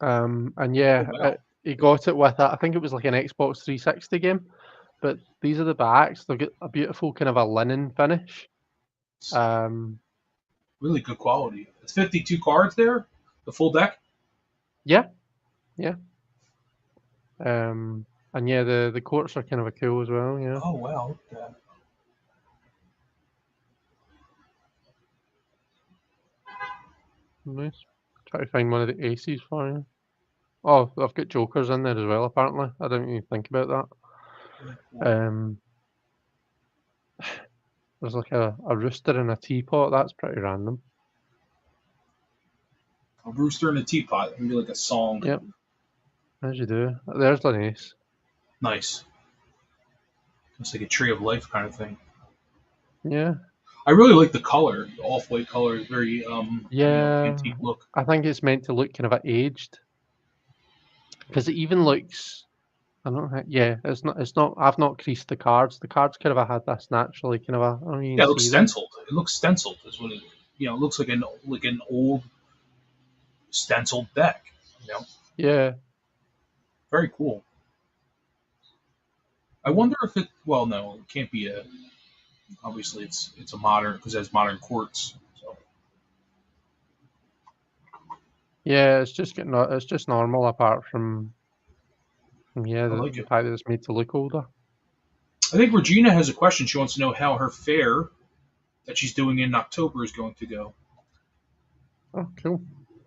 And yeah, Oh, wow. he got it with I think it was like an Xbox 360 game. But these are the backs. They've got a beautiful kind of a linen finish. Really good quality. It's 52 cards there, the full deck. Yeah. And yeah, the courts are kind of a cool as well. Yeah. Oh wow, look at that. Nice. Try to find one of the aces for you. Oh, I've got jokers in there as well. Apparently, I didn't even think about that. Cool. There's like a rooster in a teapot. That's pretty random. A rooster in a teapot. Maybe like a song. Yep. As you do. There's an ace. Nice. It's like a tree of life kind of thing. Yeah. I really like the color. The off-white color is very antique look. I think it's meant to look kind of aged. Because it even looks, I don't know. Yeah, it's not. I've not creased the cards. The cards kind of had this naturally kind of a. I don't know, Yeah, it looks stenciled. It looks stenciled. Is what it. It looks like an old stenciled deck. Yeah. Very cool. I wonder if it. Well, no, it can't be a. Obviously, it's a modern because it has modern quartz. So. Yeah, it's just normal apart from. Yeah, the fact that it's made to look older. I think Regina has a question. She wants to know how her fair that she's doing in October is going to go. Oh, cool.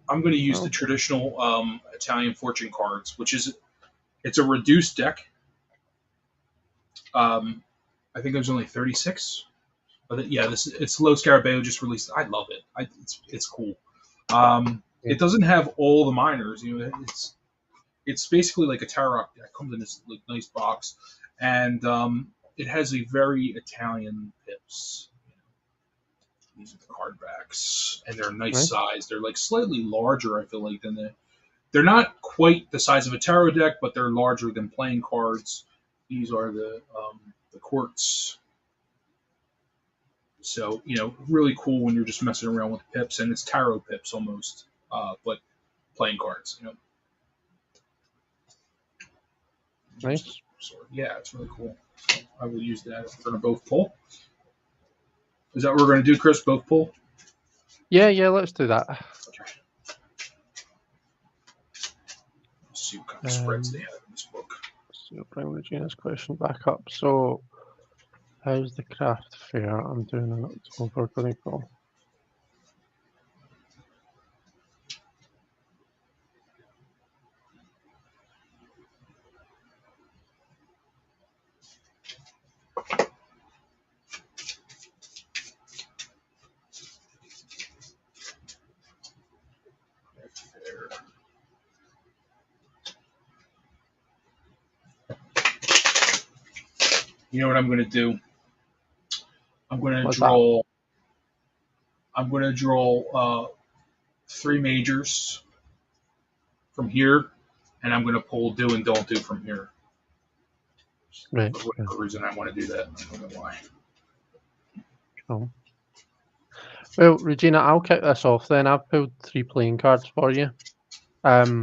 I'm going to use the traditional Italian fortune cards, which is it's a reduced deck. I think there's only 36. But it's Lo Scarabeo just released. I love it. It's cool. It doesn't have all the minors. It's basically like a tarot deck. Comes in this like nice box, and it has a very Italian pips. These are the card backs, and they're nice size. They're like slightly larger. I feel like they're not quite the size of a tarot deck, but they're larger than playing cards. These are the quartz. So really cool when you're just messing around with pips, and it's tarot pips almost, but playing cards. Nice. Yeah, it's really cool. So I will use that. We're gonna both pull. Is that what we're gonna do, Chris? Both pull? Yeah, let's do that. Okay. Let's see what kind of spreads they have in this book. So I'll bring Regina's question back up. So, how's the craft fair I'm doing in October going to go? You know what I'm going to do? I'm going to draw. I'm going to draw 3 majors from here, and I'm going to pull do and don't do from here. Right. For whatever reason, I want to do that. I don't know why. Cool. Well, Regina, I'll kick this off then. I've pulled 3 playing cards for you. I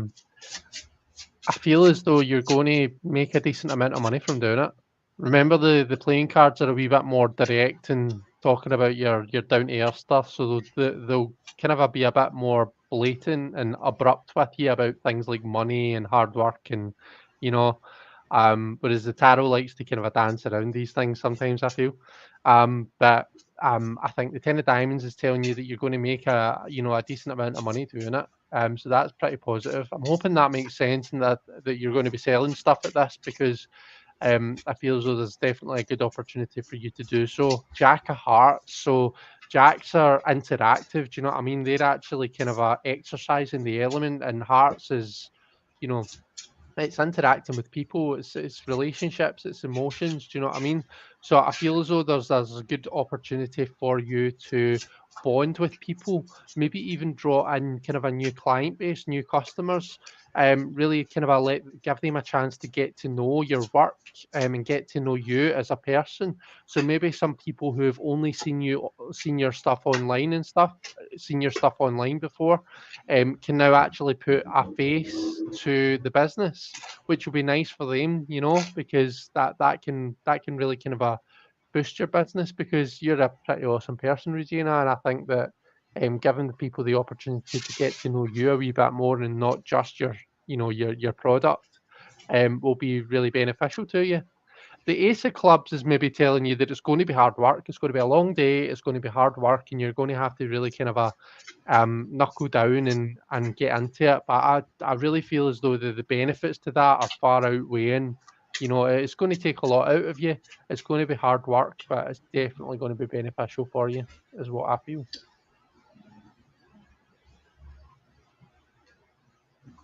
feel as though you're going to make a decent amount of money from doing it. Remember the playing cards are a wee bit more direct and talking about your down to earth stuff, so they'll kind of be a bit more blatant and abrupt with you about things like money and hard work and you know, whereas the tarot likes to kind of a dance around these things sometimes I feel. But I think the Ten of Diamonds is telling you that you're going to make a decent amount of money doing it. So that's pretty positive. I'm hoping that makes sense and that you're going to be selling stuff at this because I feel as though there's definitely a good opportunity for you to do so. Jack of Hearts. So Jacks are interactive. Do you know what I mean? They're actually kind of a exercising the element, and Hearts is, you know, it's interacting with people, it's relationships, it's emotions. Do you know what I mean? So I feel as though there's a good opportunity for you to bond with people, maybe even draw in kind of a new client base, new customers. Really kind of give them a chance to get to know your work and get to know you as a person. So maybe some people who have only seen your stuff online and stuff, seen your stuff online before, can now actually put a face to the business, which will be nice for them, because that can really kind of boost your business because you're a pretty awesome person, Regina, and I think that giving the people the opportunity to get to know you a wee bit more and not just your product will be really beneficial to you. The ace of clubs is maybe telling you that it's going to be hard work. It's going to be a long day. It's going to be hard work, and you're going to have to really kind of knuckle down and get into it. But I really feel as though the benefits to that are far outweighing. It's going to take a lot out of you. It's going to be hard work, but it's definitely going to be beneficial for you, is what I feel.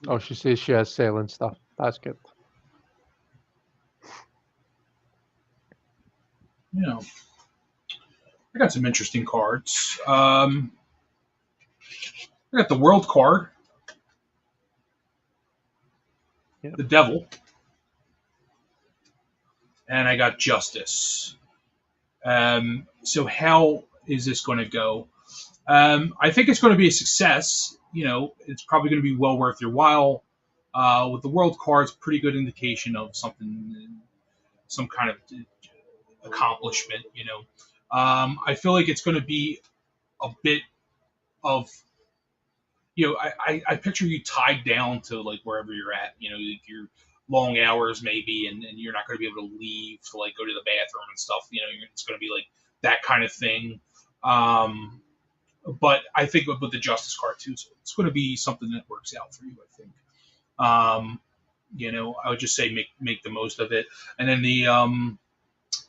Oh, she says she is selling stuff. That's good. Yeah, I got some interesting cards. I got the World card, Yeah. the Devil, and I got Justice. So how is this going to go? I think it's going to be a success. It's probably going to be well worth your while. With the World card, it's a pretty good indication of something, some kind of accomplishment. I feel like it's going to be a bit of I picture you tied down to like wherever you're at, like your long hours maybe, and you're not going to be able to leave to like go to the bathroom and stuff. It's going to be like that kind of thing. Um, but I think with the Justice card too, so it's going to be something that works out for you. I think. Um, I would just say make the most of it. And then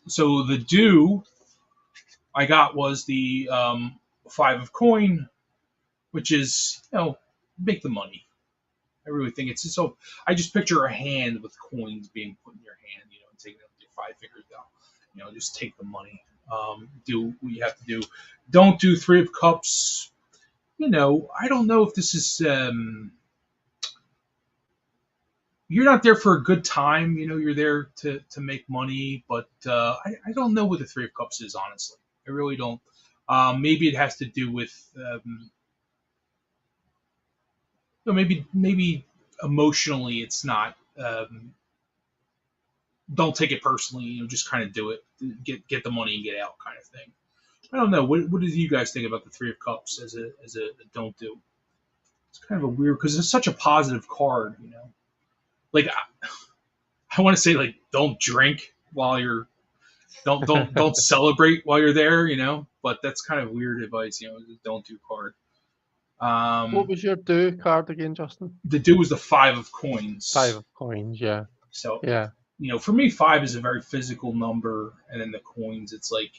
so the do I got was the five of coin, which is make the money. I really think it's so. I just picture a hand with coins being put in your hand, and taking it with your five fingers down. Just take the money. Do what you have to do. Don't do three of cups. I don't know if this is. You're not there for a good time. You're there to make money, but I don't know what the three of cups is. Honestly, I really don't. Maybe it has to do with. Maybe emotionally it's not don't take it personally, just kind of do it, get the money and get out kind of thing. I don't know, what do you guys think about the three of cups as a don't do? It's kind of a weird because it's such a positive card, like I want to say like don't drink while you're don't celebrate while you're there, but that's kind of weird advice, the don't do card. What um was your do card again, Justin? the do was the five of Five coins. of coins. Yeah. So Yeah. for me, five is a very physical number, and then the coins, it's like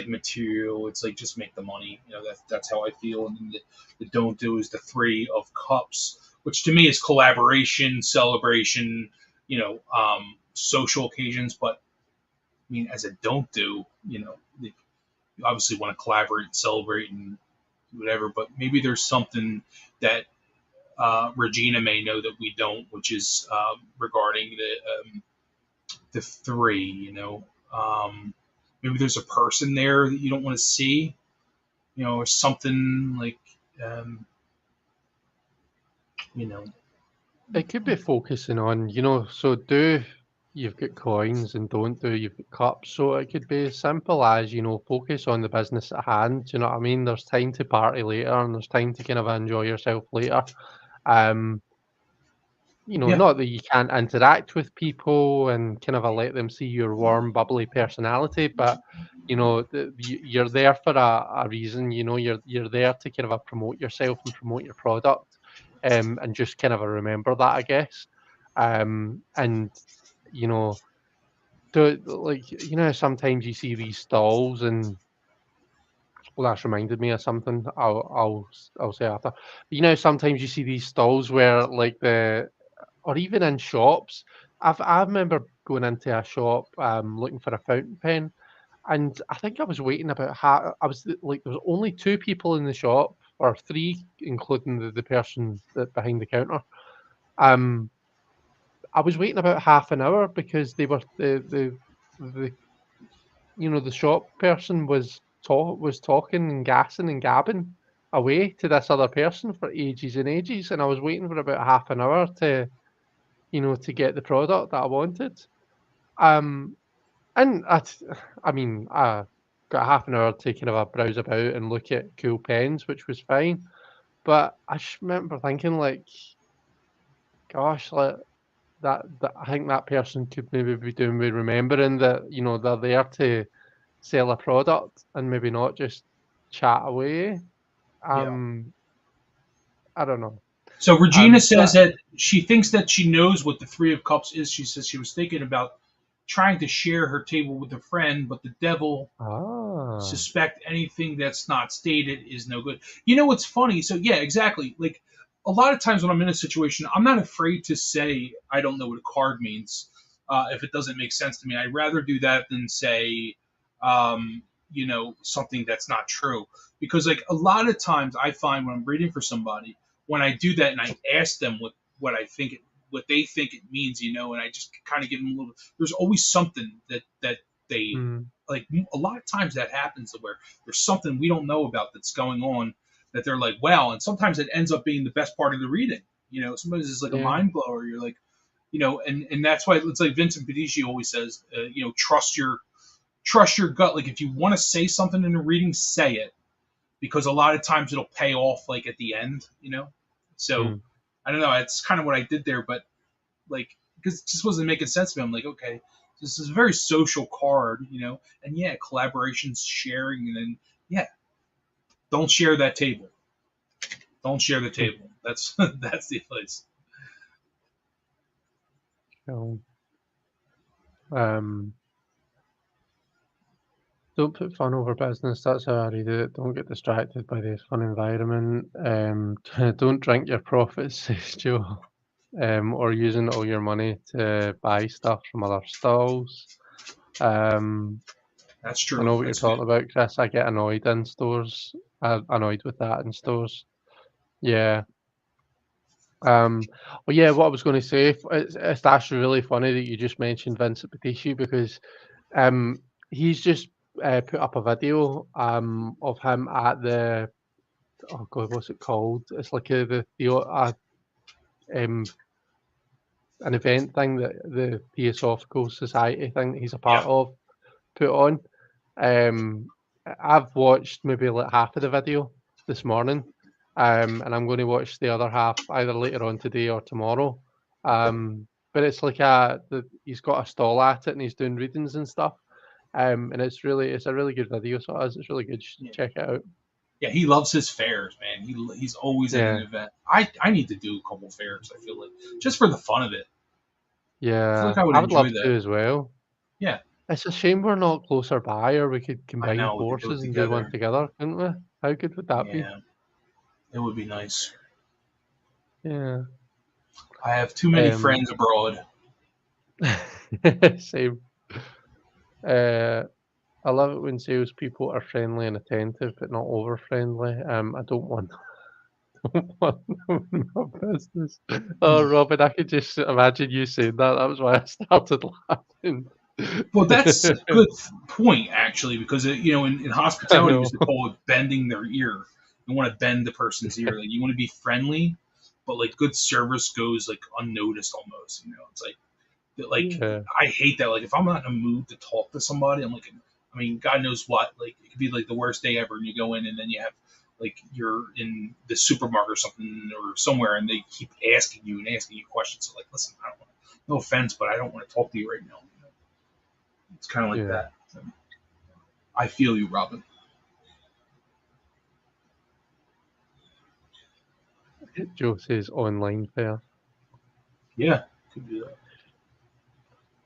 material. It's like just make the money. That's how I feel. And then the don't do is the three of cups, which to me is collaboration, celebration, social occasions. But I mean, as a don't do, you obviously want to collaborate and celebrate and whatever. But maybe there's something that Regina may know that we don't, which is regarding the three. Maybe there's a person there that you don't want to see, or something like, um, you know, It could be focusing on, so do. you've got coins and don't do, you've got cups. So it could be as simple as, focus on the business at hand. Do you know what I mean? There's time to party later and there's time to kind of enjoy yourself later. Um, Yeah, not that you can't interact with people and kind of let them see your warm, bubbly personality, but you're there for a reason. You're there to kind of promote yourself and promote your product, and just kind of remember that, I guess. And you know, like sometimes you see these stalls and. Well, that's reminded me of something. I'll say after. Sometimes you see these stalls where like or even in shops. I remember going into a shop looking for a fountain pen, and I think I was waiting about I was like there was only two people in the shop, or three, including the person that behind the counter. Um, I was waiting about half an hour because they were the the shop person was talking and gassing and gabbing away to this other person for ages and ages, and I was waiting for about half an hour to get the product that I wanted. Um, and I mean, I got half an hour to kind of a browse about and look at cool pens, which was fine. But I just remember thinking, like, gosh, like that I think that person could maybe be doing with remembering that they're there to sell a product and maybe not just chat away. yeah. Um, I don't know. So Regina Um, says but that she thinks that she knows what the Three of Cups is. She says she was thinking about trying to share her table with a friend, but the devil ah, suspect anything that's not stated is no good. You know what's funny? So yeah, exactly. Like a lot of times when I'm in a situation, I'm not afraid to say I don't know what a card means if it doesn't make sense to me. I'd rather do that than say, something that's not true. Because like a lot of times I find when I'm reading for somebody, when I do that and I ask them what I think what they think it means, and I just kind of give them a little. There's always something that they mm, like a lot of times that happens where there's something we don't know about that's going on that they're like, wow, and sometimes it ends up being the best part of the reading. Sometimes it's like a yeah, mind blower. You're like, and that's why it's like Vincent Pedici always says, trust your gut. Like if you want to say something in a reading, say it because a lot of times it'll pay off like at the end. So mm, I don't know. It's kind of what I did there, but like because it just wasn't making sense to me. I'm like, okay, this is a very social card, and yeah, collaborations, sharing, and then yeah, don't share that table. Don't share the mm, table. That's that's the advice. so, um, don't put fun over business. That's how I read it. Don't get distracted by the fun environment. Don't drink your profits, says Joe. Or using all your money to buy stuff from other stalls. Um, That's I true. know what you're That's good. talking about, Chris. I get annoyed in stores. Annoyed with that in stores. Yeah. Well, yeah. What I was going to say, it's actually really funny that you just mentioned Vincent Petici because um, he's just put up a video of him at the oh god, what's it called? It's like um an event thing that the Theosophical Society thing that he's a Yeah. part of put on. Um, I've watched maybe like half of the video this morning, and I'm going to watch the other half either later on today or tomorrow. But it's like he's got a stall at it and he's doing readings and stuff. And it's a really good video, so it's really good. Yeah. Check it out. Yeah, he loves his fairs, man. He's always at an Yeah, event. I need to do a couple fairs. I feel like just for the fun of it. I feel like yeah, I would I would enjoy love that. to as well. Yeah, It's a shame we're not closer by, or we could I combine know we could do it forces and do one together. together, couldn't we? How good would that be? Yeah, it would be nice. Yeah. I have too many Um, friends abroad. same. Uh, I love it when salespeople are friendly and attentive, but not over friendly. I don't want, don't want them in my business. Oh, Robin, I could just imagine you saying that. That was why I started laughing. Well, that's a good point actually, because in I hospitality, we know. used to call it bending their ear. You want to bend the person's ear. Like you want to be friendly, but like good service goes like unnoticed almost. It's like Like, Yeah. I hate that. Like, if I'm not in a mood to talk to somebody, I'm like, I mean, God knows what. Like, it could be like the worst day ever, and you go in, and then you have like you're in the supermarket or something or somewhere, and they keep asking you and asking you questions. So, like, listen, I don't want. No offense, but I don't want to talk to you right now. It's kind of like Yeah. that. So, I feel you, Robin. Joe says online fair. Yeah, could do that.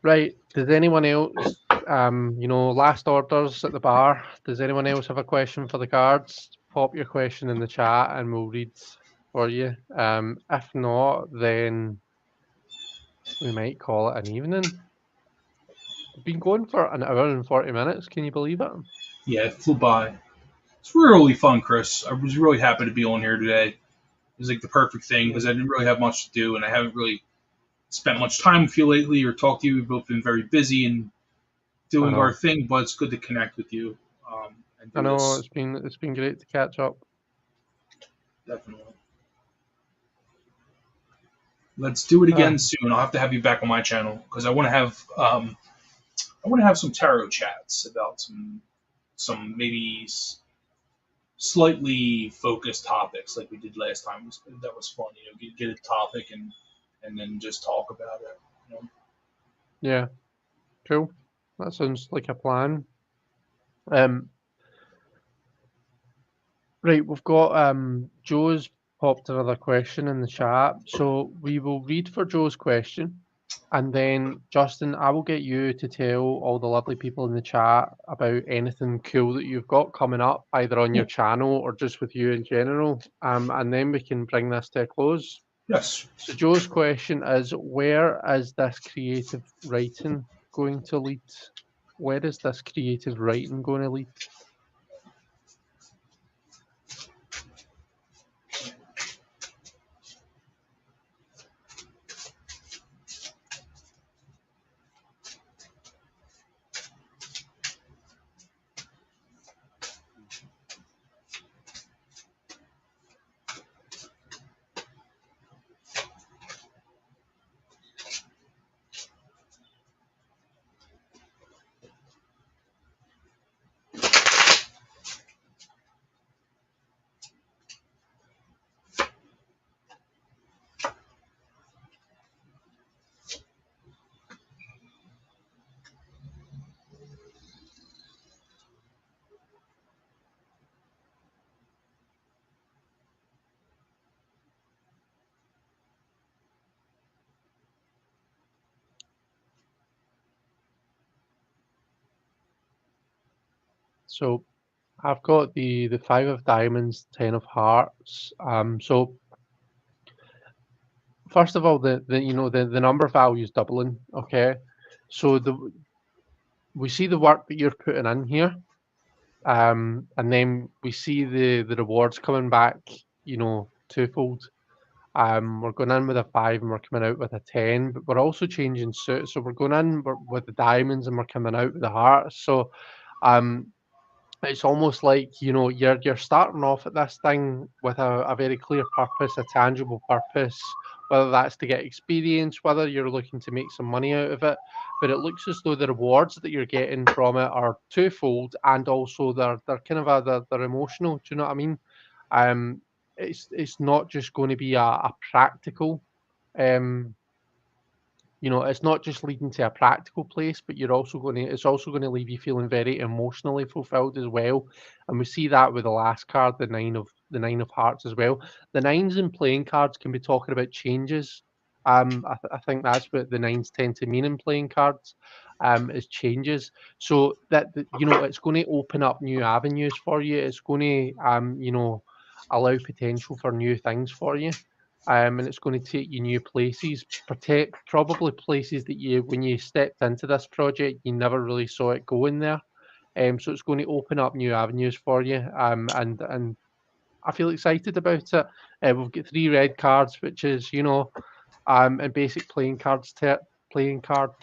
Right. Does anyone else, last orders at the bar? Does anyone else have a question for the cards? Pop your question in the chat and we'll read for you. If not, then we might call it an evening. We've been going for an hour and 40 minutes. Can you believe it? Yeah, it flew by. It's really fun, Chris. I was really happy to be on here today. It was like the perfect thing because I didn't really have much to do, and I haven't really spent much time with you lately or talked to you. We've both been very busy and I doing our know. thing, but it's good to connect with you and I do know. this. It's been great to catch up. Definitely. Let's do it Uh, again soon. I'll have to have you back on my channel because I want to have some tarot chats about some maybe slightly focused topics like we did last time. That was fun. Get a topic and then just talk about it. yeah. Cool. That sounds like a plan. Um, Right, we've got Joe's popped another question in the chat. So we will read for Joe's question. And then, Justin, I will get you to tell all the lovely people in the chat about anything cool that you've got coming up, either on your Cool. channel or just with you in general. And then we can bring this to a close. Yes. So Joe's question is, where is this creative writing going to lead? Where is this creative writing going to lead? So I've got the five of diamonds, 10 of hearts. So first of all, the number value is doubling. Okay, so we see the work that you're putting in here, and then we see the rewards coming back. Twofold. We're going in with a 5 and we're coming out with a 10, but we're also changing suits. So we're going in with the diamonds and we're coming out with the hearts. So um, it's almost like, you're starting off at this thing with a very clear purpose, a tangible purpose, whether that's to get experience, whether you're looking to make some money out of it. But it looks as though the rewards that you're getting from it are twofold, and also they're kind of they're emotional. Do you know what I mean? Um, it's not just going to be a practical um it's not just leading to a practical place, but it's also going to leave you feeling very emotionally fulfilled as well. And we see that with the last card, the nine of hearts as well. The nines in playing cards can be talking about changes. I think that's what the nines tend to mean in playing cards, is changes. So it's going to open up new avenues for you. It's going to allow potential for new things for you. And it's going to take you new places, probably places that when you stepped into this project, you never really saw it going there. So it's going to open up new avenues for you, and I feel excited about it. We've got three red cards, which is in basic playing card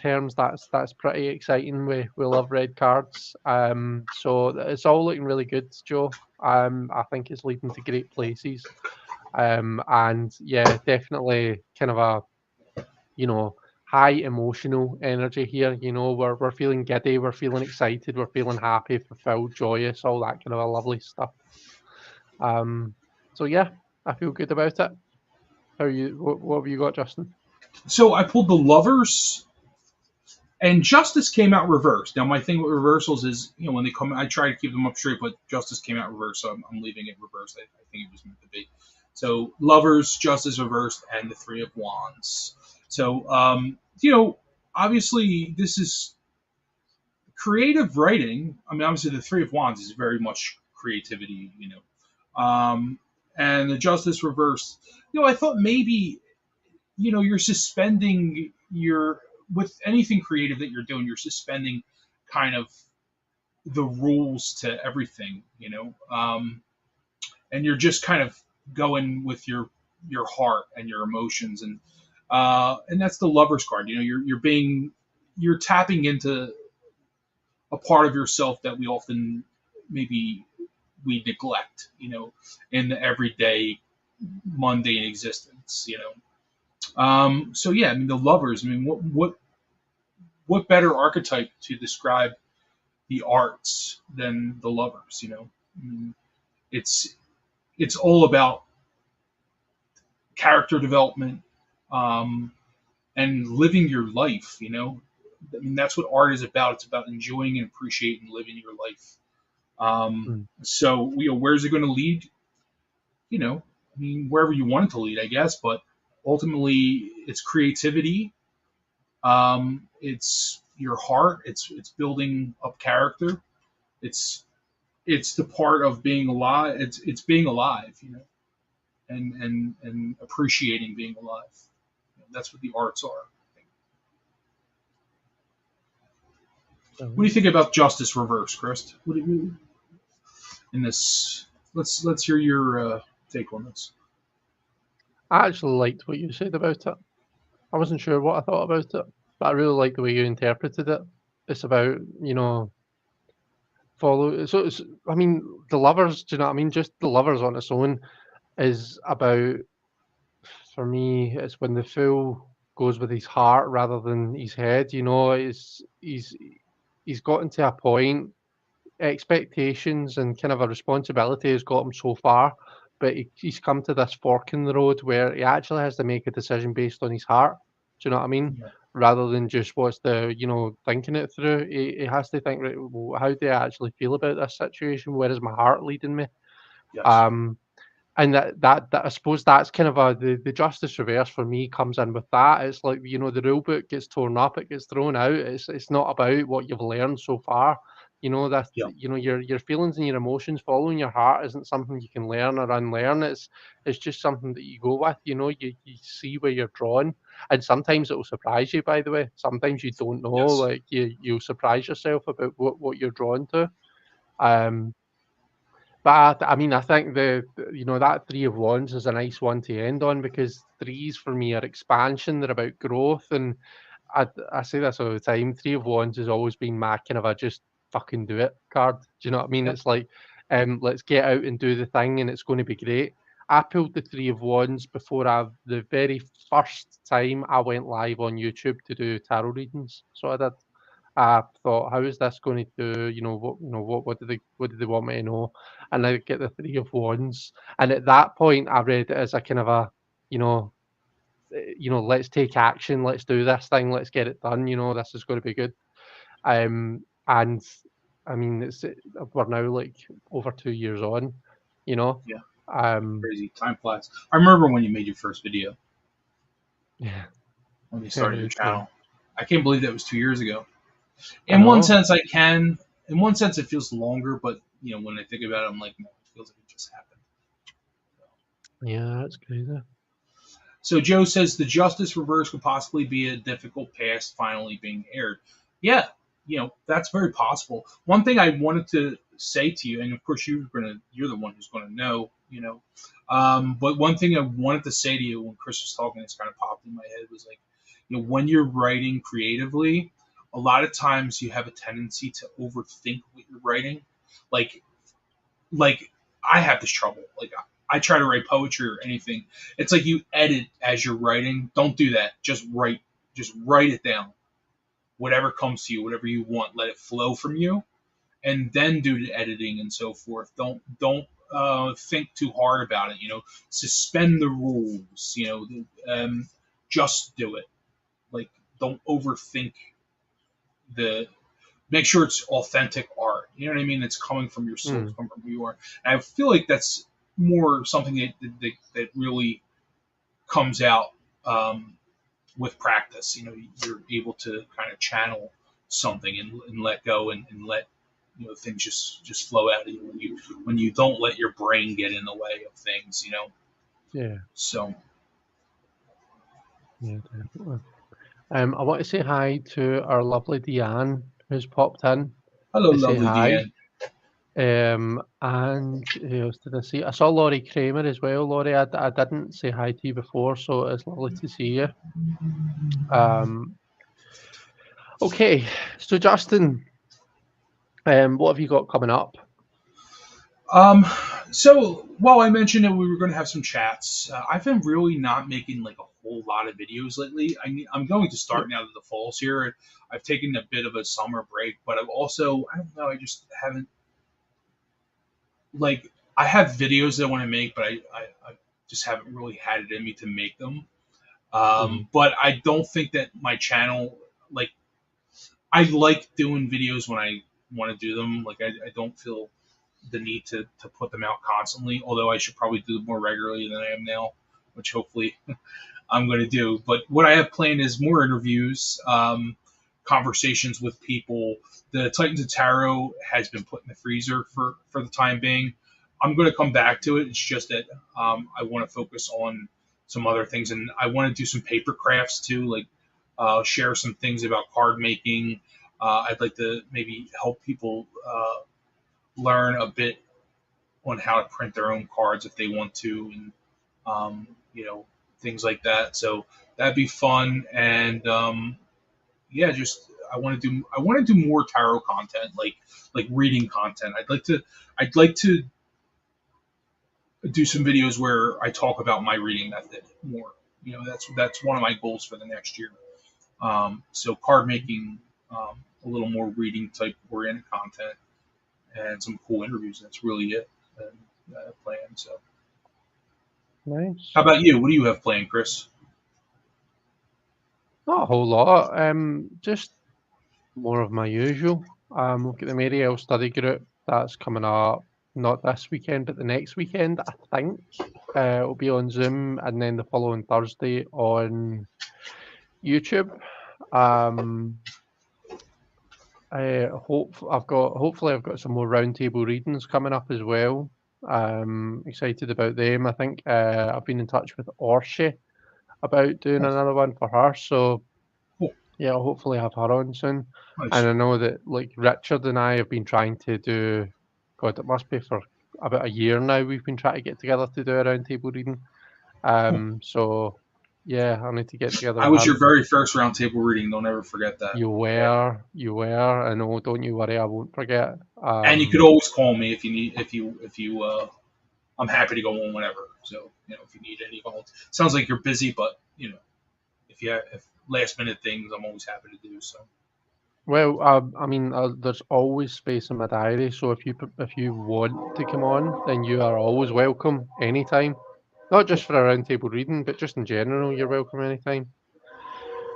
terms, that's pretty exciting. We love red cards. So it's all looking really good, Joe. I think it's leading to great places. And yeah, definitely kind of a, you know, high emotional energy here. We're feeling giddy, we're feeling excited, we're feeling happy, fulfilled, joyous, all that kind of a lovely stuff. Um, so yeah, I feel good about it. How you? What have you got, Justin? So I pulled the Lovers, and Justice came out reversed. Now my thing with reversals is, when they come, I try to keep them up straight, but Justice came out reversed, so I'm leaving it reversed. I think it was meant to be. So Lovers, Justice reversed, and the Three of Wands. So obviously this is creative writing. I mean, obviously the Three of Wands is very much creativity. And the Justice reversed. I thought maybe you're suspending your with anything creative that you're doing, you're suspending kind of the rules to everything, and you're just kind of going with your heart and your emotions, and that's the Lover's card. You're tapping into a part of yourself that we often maybe we neglect, in the everyday mundane existence, So yeah, I mean the Lovers. I mean, what better archetype to describe the arts than the Lovers? I mean, it's it's all about character development, um, and living your life. I mean that's what art is about. It's about enjoying and appreciating living your life. Mm. So where's it going to lead? I mean wherever you want it to lead, I guess. But ultimately, it's creativity. It's your heart. It's building up character. It's it's the part of being alive. It's being alive, and appreciating being alive. That's what the arts are. What do you think about Justice Reverse, Chris? What do you in this? Let's hear your take on this. I actually liked what you said about it. I wasn't sure what I thought about it, but I really like the way you interpreted it. It's about, follow. So I mean, the Lovers. Do you know what I mean? Just the Lovers on its own is about, for me, it's when the fool goes with his heart rather than his head. He's gotten to a point, expectations and kind of a responsibility has got him so far, but he's come to this fork in the road where he actually has to make a decision based on his heart. Do you know what I mean? Yeah. Rather than just what's thinking it through. He has to think, right, well, how do I actually feel about this situation? Where is my heart leading me? Yes. Um, and that I suppose that's kind of the justice reverse for me comes in with that. It's like, the rule book gets torn up, it gets thrown out. It's not about what you've learned so far. Yeah. Your feelings and your emotions, following your heart isn't something you can learn or unlearn. It's just something that you go with. You see where you're drawn, and sometimes it will surprise you. By the way, sometimes you don't know. Yes. Like you'll surprise yourself about what you're drawn to. Um, but I mean, I think that Three of Wands is a nice one to end on because threes for me are expansion. They're about growth, and I say this all the time. Three of Wands has always been my kind of a just fucking do it card. Do you know what I mean? Yep. It's like, let's get out and do the thing, and it's going to be great. I pulled the Three of Wands before the very first time I went live on YouTube to do tarot readings. So I did. I thought, how is this going to do? What did they want me to know? And I get the Three of Wands, and at that point, I read it as a kind of a, you know, let's take action, let's do this thing, let's get it done. This is going to be good. And I mean, we're now like over 2 years on. You know, Yeah. um, Crazy. Time flies. I remember when you made your first video, yeah, when you started your very true. channel. I can't believe that was 2 years ago. I In one know. sense, I can. In one sense, it feels longer, but when I think about it, I'm like, no, it feels like it just happened. Yeah, that's crazy. So Joe says the Justice Reverse could possibly be a difficult past finally being aired. Yeah, that's very possible. One thing I wanted to say to you, and of course you're the one who's gonna know, but one thing I wanted to say to you when Chris was talking, this kind of popped in my head was like, when you're writing creatively, a lot of times you have a tendency to overthink what you're writing, like like I have this trouble. Like I try to write poetry or anything. It's like you edit as you're writing. Don't do that. Just write. Just write it down. Whatever comes to you, whatever you want, let it flow from you, and then do the editing and so forth. Don't think too hard about it. Suspend the rules. Just do it. Like, don't overthink the. Make sure it's authentic art. You know what I mean? It's coming from your soul, it's Mm. coming from who you are. And I feel like that's more something that really comes out with practice. You're able to kind of channel something and let go and let things just flow out of you when you don't let your brain get in the way of things. Yeah. So Yeah, definitely. I want to say hi to our lovely Deanne who's popped in hello, to say lovely hi. Deanne. And who else did I see? I saw Laurie Kramer as well. Laurie, I didn't say hi to you before, so it's lovely to see you. Um, okay, so Justin, what have you got coming up? Um, so while I mentioned that we were going to have some chats, I've been really not making like a whole lot of videos lately. I'm going to Yeah. start now that the fall's here. I've taken a bit of a summer break, but I don't know, I just haven't like I have videos that I want to make, but I just haven't really had it in me to make them. Mhm. But I don't think that my channel, like, I like doing videos when I want to do them. Like, I don't feel the need to put them out constantly, although I should probably do it more regularly than I am now, which hopefully I'm going to do. But what I have planned is more interviews, conversations with people. The Titans of Tarot has been put in the freezer for the time being. I'm going to come back to it. It's just that I want to focus on some other things, and I want to do some paper crafts too, like share some things about card making. I'd like to maybe help people learn a bit on how to print their own cards if they want to, and um, you know things like that. So that'd be fun, and yeah, just I want to do more tarot content, like reading content. I'd like to do some videos where I talk about my reading method more. That's one of my goals for the next year. So card making, a little more reading type oriented content, and some cool interviews. That's really it. That I plan. So, Nice. how about you? What do you have planned, Chris? Not a whole lot. Just more of my usual. We've got the Mariel study group that's coming up, not this weekend, but the next weekend, I think. It'll be on Zoom, and then the following Thursday on YouTube. Um, hopefully I've got some more roundtable readings coming up as well. Excited about them. I think I've been in touch with Orshi about doing Nice. another one for her. So Cool. yeah, I'll hopefully have her on soon. And Nice. I know that like Richard and I have been trying to do. God, it must be for about a year now. We've been trying to get together to do a roundtable reading. Cool. So yeah, I need to get together I with was your him. very first round table reading. Don't ever forget that. Yeah. You were. I know. Don't you worry. I won't forget. And you could always call me if you need if you I'm happy to go on whenever. So if you need any volunteers. Sounds like you're busy, but if last minute things, I'm always happy to do so. Well, I mean, there's always space in my diary. So if you want to come on, then you are always welcome anytime. Not just Cool. for a roundtable reading, but just in general, you're welcome anytime.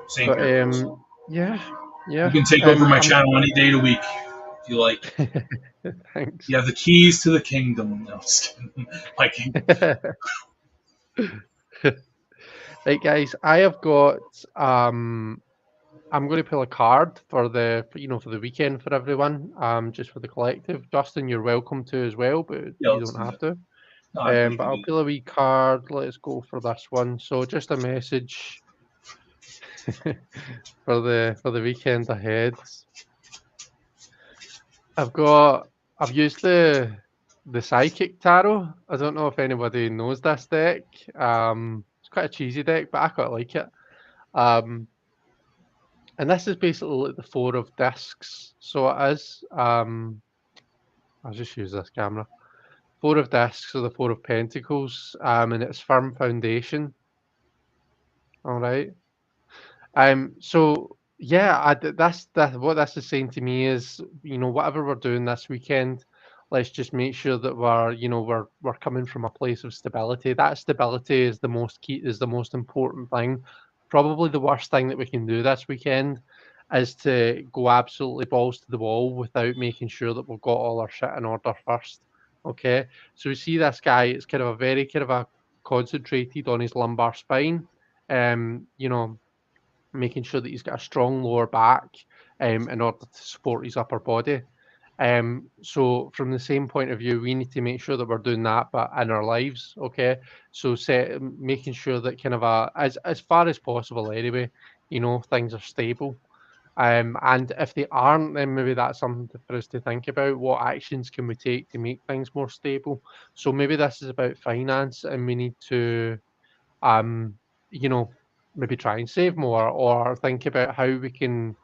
Same But here, Chris. yeah, You yeah. can take over my I'm. channel any day of the week if you like. Thanks. You have the keys to the kingdom. No, just kidding. Like, Right, guys. I have got. I'm going to pull a card for for the weekend for everyone. Just for the collective. Justin, you're welcome to as well, but yeah, you let's don't do have that. to. No, you But can I'll do pull a wee card. Let's go for this one. So just a message for the weekend ahead. I've used the psychic tarot. I don't know if anybody knows this deck. It's quite a cheesy deck, but I quite like it. Um, and this is basically like the four of discs. So it is. I'll just use this camera. Four of discs, or the four of pentacles. And it's firm foundation. All right. So yeah, that's what this is saying to me is, whatever we're doing this weekend, let's just make sure that we're coming from a place of stability. That stability is the most key, is the most important thing. Probably the worst thing that we can do this weekend is to go absolutely balls to the wall without making sure that we've got all our shit in order first. Okay, so we see this guy. It's kind of a very kind of a concentrated on his lumbar spine. You know, making sure that he's got a strong lower back in order to support his upper body. So from the same point of view, we need to make sure that we're doing that, but in our lives, okay? So making sure that kind of as far as possible anyway, things are stable. And if they aren't, then maybe that's something for us to think about. What actions can we take to make things more stable? So maybe this is about finance, and we need to um, you know, maybe try and save more or think about how we can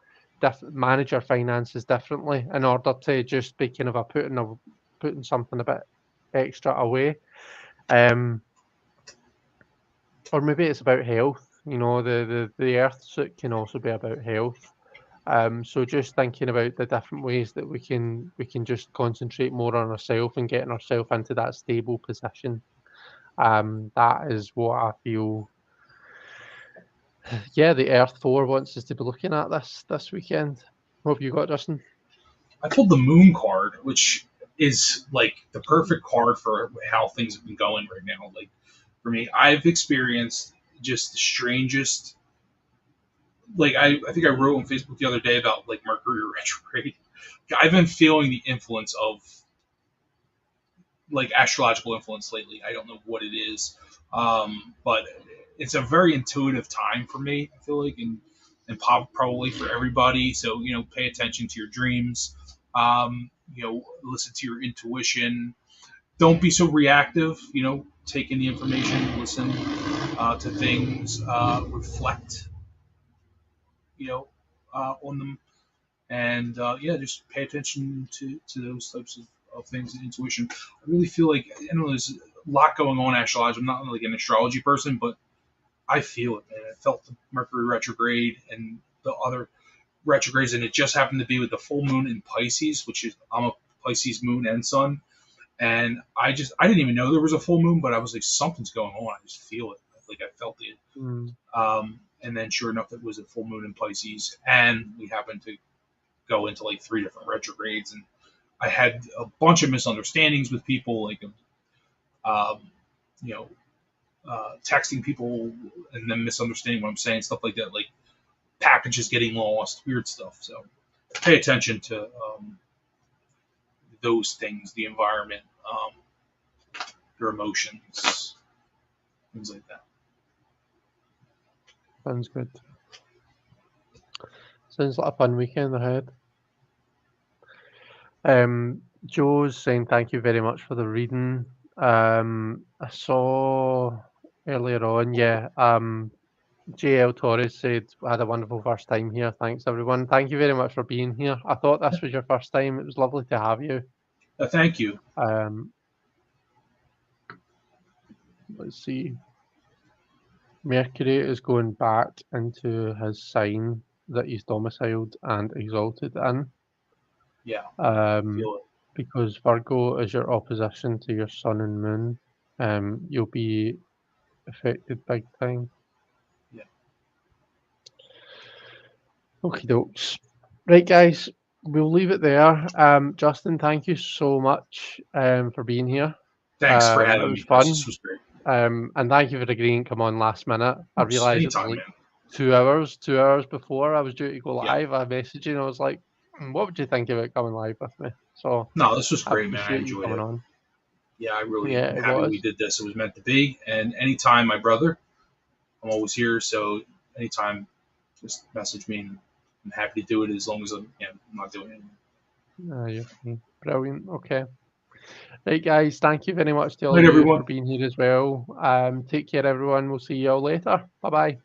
manage our finances differently in order to just be kind of putting something a bit extra away. Um, or maybe it's about health. The earth suit can also be about health. So just thinking about the different ways that we can just concentrate more on ourselves and getting ourselves into that stable position. That is what I feel. Yeah, the Earth 4 wants us to be looking at this weekend. What have you got, Justin? I pulled the Moon card, which is like the perfect card for how things have been going right now. Like for me, I've experienced just the strangest. Like I think I wrote on Facebook the other day about like Mercury retrograde. I've been feeling the influence of like astrological influence lately. I don't know what it is, but it's a very intuitive time for me. I feel like, and probably for everybody. So pay attention to your dreams. Listen to your intuition. Don't be so reactive. Take in the information, listen to things, reflect. On them, and yeah, just pay attention to those types of things and intuition. I really feel like I don't know there's a lot going on in astrology. I'm not like an astrology person, but I feel it, man. I felt the Mercury retrograde and the other retrogrades, and it just happened to be with the full moon in Pisces, which is I'm a Pisces moon and sun, and I didn't even know there was a full moon, but I was like something's going on. I just feel it, like I felt it. Mm. And then sure enough, it was a full moon in Pisces, and we happened to go into like three different retrogrades, and I had a bunch of misunderstandings with people, like um, you know, texting people and then misunderstanding what I'm saying, stuff like that, like packages getting lost, weird stuff. So pay attention to those things, the environment, your emotions, things like that. Sounds good. Sounds like a fun weekend ahead. Joe's saying thank you very much for the reading. I saw earlier on, yeah. JL Torres said I had a wonderful first time here. Thanks everyone. Thank you very much for being here. I thought this was your first time. It was lovely to have you. Thank you. Let's see. Mercury is going back into his sign that he's domiciled and exalted in. Yeah. Because Virgo is your opposition to your sun and moon. You'll be affected big time. Yeah. Okie dokes. Right, guys, we'll leave it there. Justin, thank you so much for being here. Thanks for having me. It was fun. This was great. And thank you for agreeing to come on last minute. I realised it was like man. 2 hours before I was due to go live. Yeah. I messaged you and I was like, what would you think about coming live with me? So no, this was great, man. I enjoyed it. On. Yeah, I really am happy we did this. It was meant to be. And anytime, my brother, I'm always here. So anytime, just message me. And I'm happy to do it as long as I'm not doing anything. Brilliant. Okay. Right, guys. Thank you very much to all of you everyone for being here as well. Take care, everyone. We'll see you all later. Bye-bye.